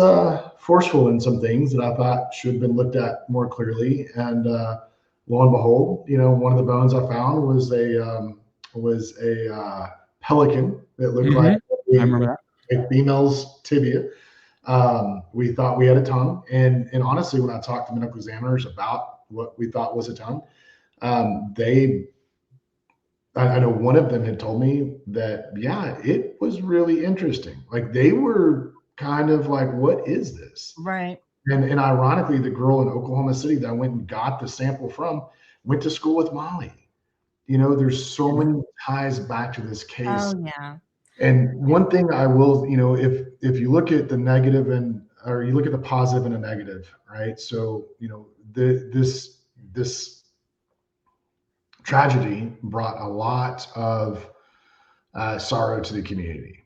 forceful in some things that I thought should have been looked at more clearly. And lo and behold, one of the bones I found was a pelican that looked like I remember that. a female's tibia. We thought we had a tongue, and honestly, when I talked to medical examiners about what we thought was a tongue, I know one of them had told me that it was really interesting. Like they were kind of like, what is this? Right. And ironically, the girl in Oklahoma City that I went and got the sample from went to school with Molly. There's so many ties back to this case. Oh yeah. And one thing I will, if you look at the negative or you look at the positive and a negative, right? So, this tragedy brought a lot of sorrow to the community.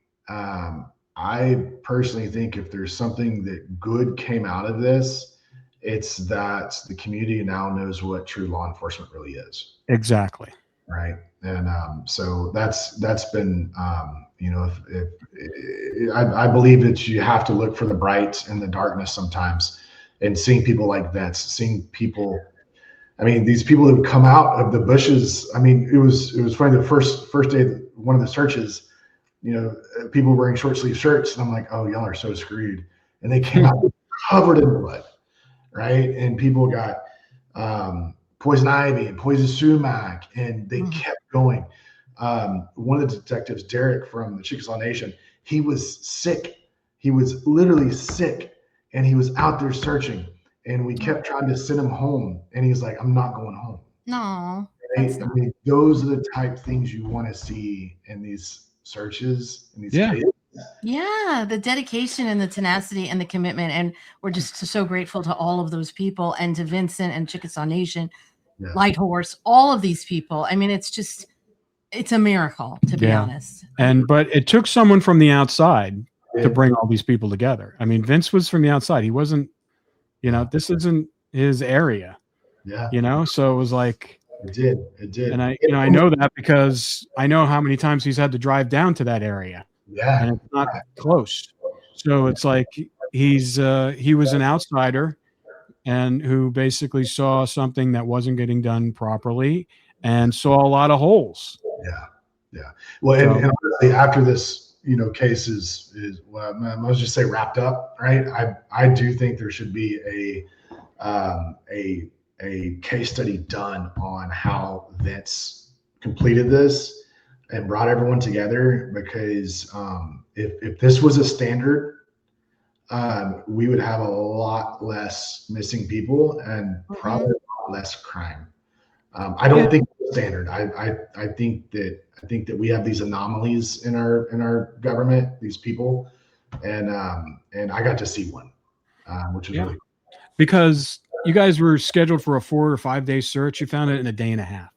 I personally think if there's something that good came out of this, it's that the community now knows what true law enforcement really is. Exactly. Right. And so that's been, I believe that you have to look for the bright and the darkness sometimes, and seeing people like vets, seeing people I mean, these people that would come out of the bushes. I mean, it was funny. The first day, one of the searches, people wearing short sleeve shirts, and I'm like, oh, y'all are so screwed. And they came out covered in blood, right? And people got poison ivy and poison sumac, and they kept going. One of the detectives, Derek from the Chickasaw Nation, he was sick. He was literally sick, and he was out there searching. And we kept trying to send him home, and he's like, "I'm not going home." No, right? I mean, those are the type things you want to see in these searches and these cases. Yeah, the dedication and the tenacity and the commitment, and we're just so grateful to all of those people, and to Vincent and Chickasaw Nation, Light Horse, all of these people. I mean, it's a miracle, to be honest. But it took someone from the outside to bring all these people together. I mean, Vince was from the outside. He wasn't. This isn't his area. Yeah. So it was like it did. And I know that because I know how many times he's had to drive down to that area. Yeah. And it's not close. So it's like he was an outsider and who basically saw something that wasn't getting done properly and saw a lot of holes. Yeah. Well, and honestly, after this, case is well, let's just say wrapped up, right? I do think there should be a case study done on how Vince completed this and brought everyone together, because if this was a standard, we would have a lot less missing people and probably a lot less crime. I don't think it's standard. I think that we have these anomalies in our government, these people, and I got to see one, which is really cool. Because you guys were scheduled for a 4 or 5 day search. You found it in a day and a half.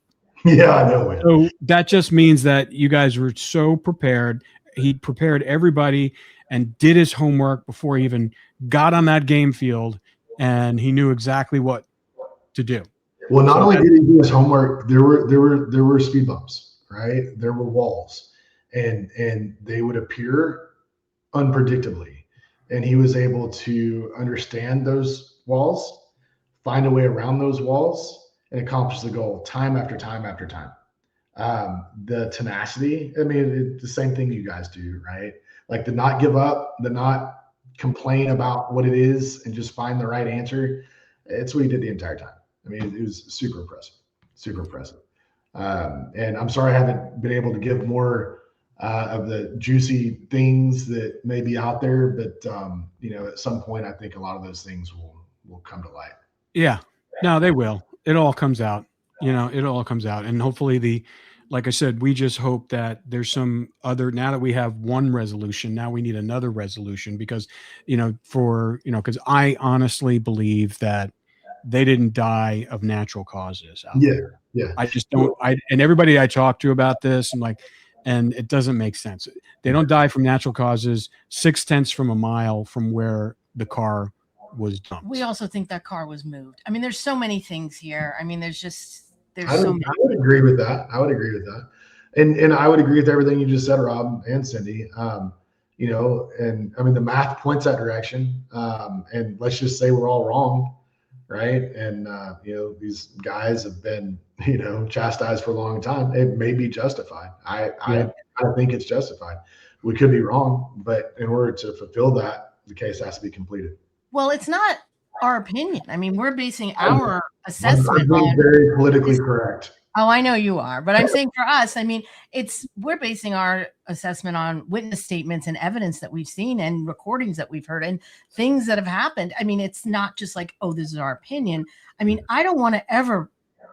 Yeah, I know. So that just means that you guys were so prepared. He prepared everybody and did his homework before he even got on that game field, and he knew exactly what to do. Well, not only did he do his homework, there were speed bumps, right? There were walls, and they would appear unpredictably, and he was able to understand those walls, find a way around those walls, and accomplish the goal time after time after time. The tenacity, I mean, it's the same thing you guys do, right? Like the not give up, the not complain about what it is and just find the right answer. It's what he did the entire time. I mean, it was super impressive. And I'm sorry I haven't been able to give more of the juicy things that may be out there, but at some point, I think a lot of those things will come to light. Yeah, no, they will. It all comes out. It all comes out, and hopefully like I said, we just hope that there's some other. Now that we have one resolution, now we need another resolution because, because I honestly believe that they didn't die of natural causes out there. Yeah. I just don't. And everybody I talk to about this, and it doesn't make sense. They don't die from natural causes 0.6 from a mile from where the car was dumped. We also think that car was moved. I mean, there's so many things here. I mean, there's I would agree with that. And I would agree with everything you just said, Rob and Cindy. And I mean, the math points that direction. And let's just say we're all wrong. Right. And, these guys have been, chastised for a long time. It may be justified. I think it's justified. We could be wrong, but in order to fulfill that, the case has to be completed. Well, it's not our opinion. I mean, we're basing our assessment on very politically correct. Oh, I know you are, but I'm saying for us, I mean, we're basing our assessment on witness statements and evidence that we've seen and recordings that we've heard and things that have happened. I mean, it's not just like, oh, this is our opinion. I mean, I don't want to ever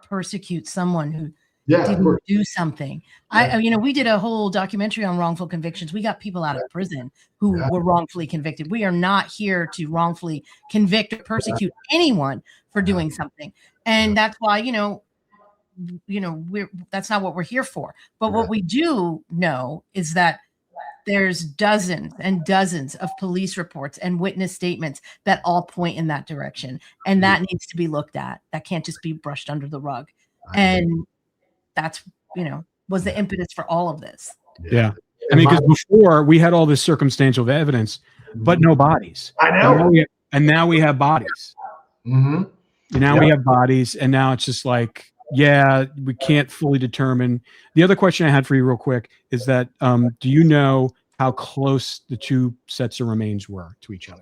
persecute someone who didn't do something. We did a whole documentary on wrongful convictions. We got people out of prison who were wrongfully convicted. We are not here to wrongfully convict or persecute anyone for doing something. And that's why, that's not what we're here for. But what we do know is that there's dozens and dozens of police reports and witness statements that all point in that direction. And that needs to be looked at. That can't just be brushed under the rug. And that's, was the impetus for all of this. Yeah. I mean, because before we had all this circumstantial evidence, but no bodies. I know. And now we have bodies. Mm-hmm. Now we have bodies, and now it's just like, yeah, we can't fully determine. The other question I had for you real quick is that, do you know how close the two sets of remains were to each other?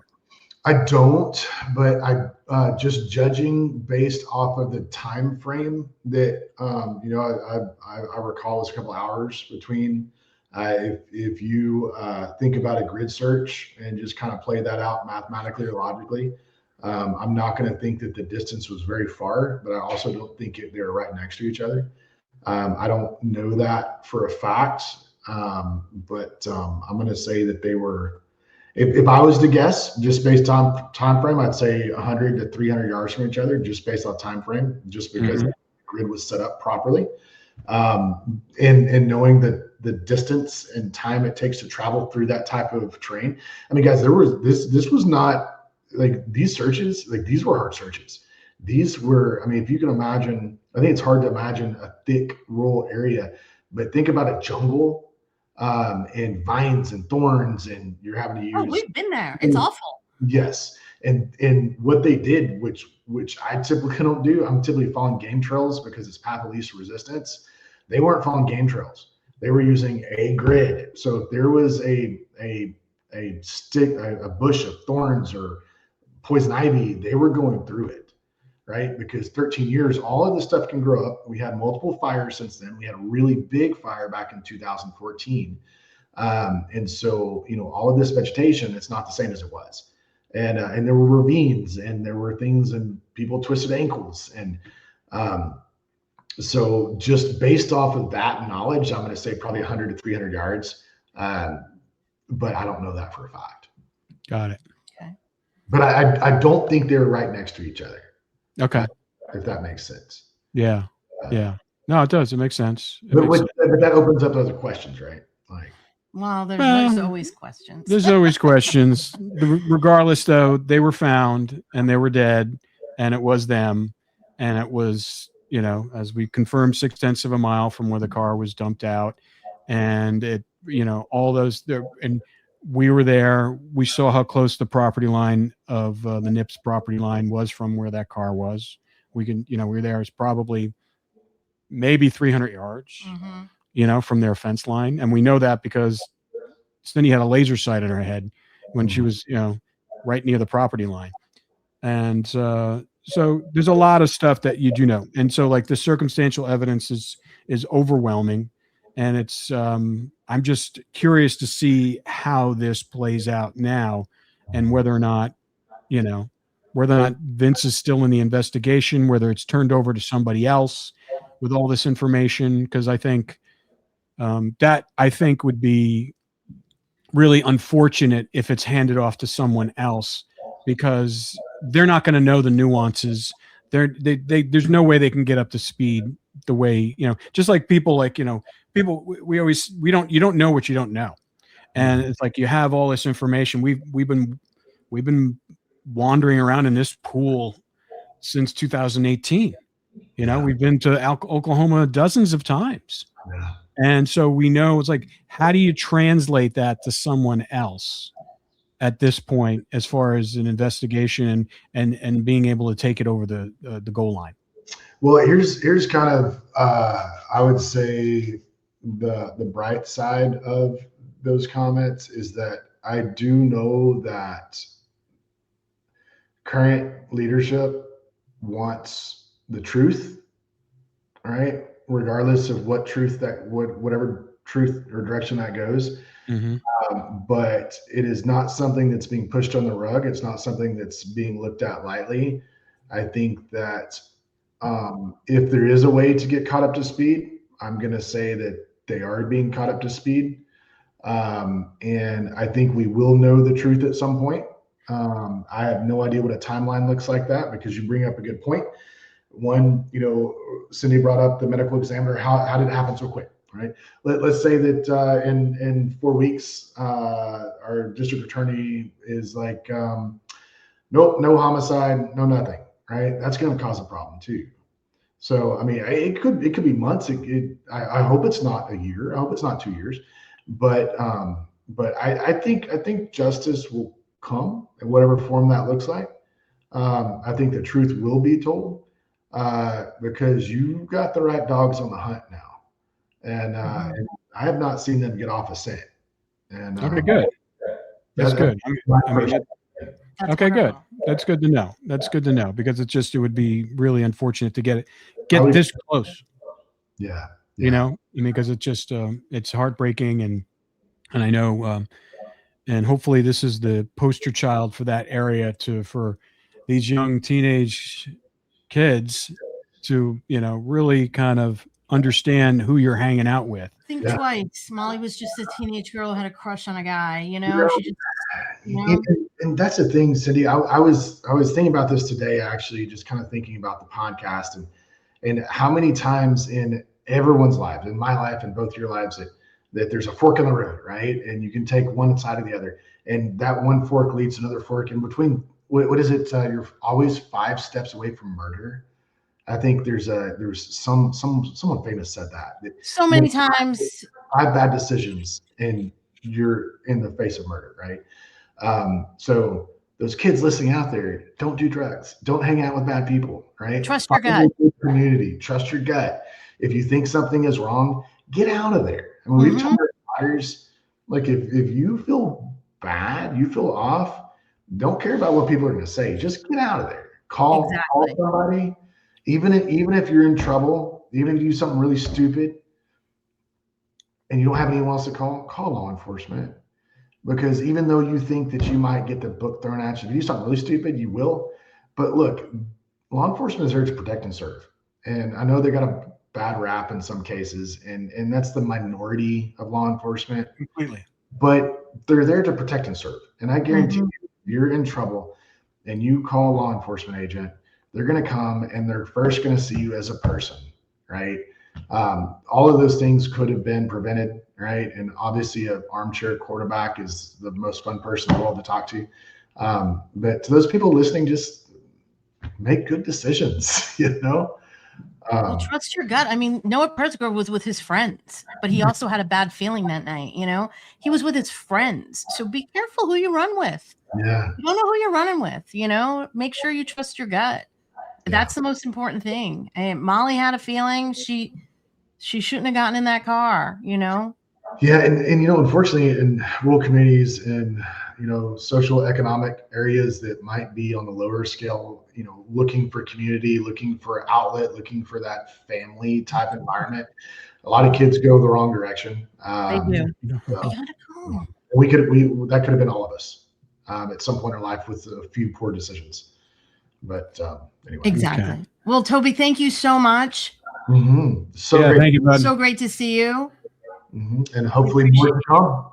I don't, but I just judging based off of the time frame that I recall was a couple hours between. If you think about a grid search and just kind of play that out mathematically or logically, I'm not going to think that the distance was very far, but I also don't think they were right next to each other. I don't know that for a fact, but I'm going to say that they were. If I was to guess, just based on time frame, I'd say 100 to 300 yards from each other, just based on time frame, just because the grid was set up properly, and knowing the distance and time it takes to travel through that type of terrain. I mean, guys, this was not like these searches, like these were hard searches. These were, I mean, if you can imagine, I think it's hard to imagine a thick rural area, but think about a jungle. And vines and thorns, and you're having to use. Oh, we've been there. It's awful. Yes, and what they did, which I typically don't do. I'm typically following game trails because it's path of least resistance. They weren't following game trails. They were using a grid. So if there was a bush of thorns or poison ivy, they were going through it. Right? Because 13 years, all of this stuff can grow up. We had multiple fires since then. We had a really big fire back in 2014. And so, all of this vegetation, it's not the same as it was. And there were ravines, and there were things, and people twisted ankles. And so just based off of that knowledge, I'm going to say probably 100 to 300 yards. But I don't know that for a fact. Got it. Okay. But I don't think they're right next to each other. Okay. If that makes sense. Yeah. Yeah. No, it does. It makes sense. But that opens up other questions, right? Like, well, there's always questions. There's always questions. Regardless, though, they were found and they were dead, and it was them, and it was, as we confirmed, 0.6 of a mile from where the car was dumped out, and it, all those there, and we were there. We saw how close the property line of the NIPS property line was from where that car was. We can, we were there. It's probably maybe 300 yards, from their fence line. And we know that because Cindy had a laser sight in her head when she was, right near the property line. And so there's a lot of stuff that you do know. And so like the circumstantial evidence is overwhelming. And it's, I'm just curious to see how this plays out now, and whether or not Vince is still in the investigation, whether it's turned over to somebody else with all this information. Because I think that would be really unfortunate if it's handed off to someone else, because they're not going to know the nuances. There's no way they can get up to speed the way, just like people, you don't know what you don't know. And it's like, you have all this information. We've been wandering around in this pool since 2018. We've been to Oklahoma dozens of times. Yeah. And so we know, it's like, how do you translate that to someone else at this point, as far as an investigation and being able to take it over the goal line? Well, here's kind of, I would say the bright side of those comments is that I do know that current leadership wants the truth, right? Regardless of whatever truth or direction that goes. But it is not something that's being pushed on the rug. It's not something that's being looked at lightly. I think that if there is a way to get caught up to speed, I'm going to say that they are being caught up to speed. And I think we will know the truth at some point. I have no idea what a timeline looks like that, because you bring up a good point. One, Cindy brought up the medical examiner. How did it happen so quick, right? Let's say that in 4 weeks, our district attorney is like, nope, no homicide, no nothing, right? That's going to cause a problem too. So, I mean, it could be months. I hope it's not a year. I hope it's not 2 years. But I think justice will come in whatever form that looks like. I think the truth will be told because you got the right dogs on the hunt now, and I have not seen them get off a scent. And okay, good. That's good. Okay, good. That's good to know. That's good to know because it would be really unfortunate to get this close. Yeah. You know, I mean, because it's just it's heartbreaking, and I know, and hopefully this is the poster child for that area for these young teenage kids to, you know, really kind of understand who you're hanging out with. Think twice. Molly was just a teenage girl who had a crush on a guy, you know. She just, and that's the thing, Cindy. I was thinking about this today, actually, just kind of thinking about the podcast and how many times in everyone's lives, in my life and both your lives, that there's a fork in the road, right? And you can take one side or the other, and that one fork leads to another fork in between. What is it? You're always 5 steps away from murder. I think there's someone famous said that so many times. 5 bad decisions and you're in the face of murder, right? So those kids listening out there, don't do drugs, don't hang out with bad people, right? Trust your gut. Community, trust your gut. If you think something is wrong, get out of there. I mean, we've told our buyers, like if you feel bad, you feel off, don't care about what people are going to say. Just get out of there. Call somebody. Even if you're in trouble, even if you do something really stupid and you don't have anyone else to call law enforcement. Because even though you think that you might get the book thrown at you, if you do something really stupid, you will. But look, law enforcement is there to protect and serve. And I know they got a bad rap in some cases, and that's the minority of law enforcement. Completely. But they're there to protect and serve. And I guarantee you, if you're in trouble and you call a law enforcement agent, they're going to come and they're first going to see you as a person, right? All of those things could have been prevented, right? And obviously an armchair quarterback is the most fun person in the world to talk to. But to those people listening, just make good decisions, you know? Well, trust your gut. I mean, Noah Perziger was with his friends, but he also had a bad feeling that night, you know? He was with his friends. So be careful who you run with. Yeah. You don't know who you're running with, you know? Make sure you trust your gut. That's the most important thing. And Molly had a feeling she shouldn't have gotten in that car, you know? Yeah. And you know, unfortunately in rural communities and, you know, social economic areas that might be on the lower scale, you know, looking for community, looking for outlet, looking for that family type environment, a lot of kids go the wrong direction. They do. That could have been all of us at some point in our life with a few poor decisions. But anyway. Exactly. Okay. Well, Toby, thank you so much. So great. Thank you, bud. So great to see you. And hopefully more to come.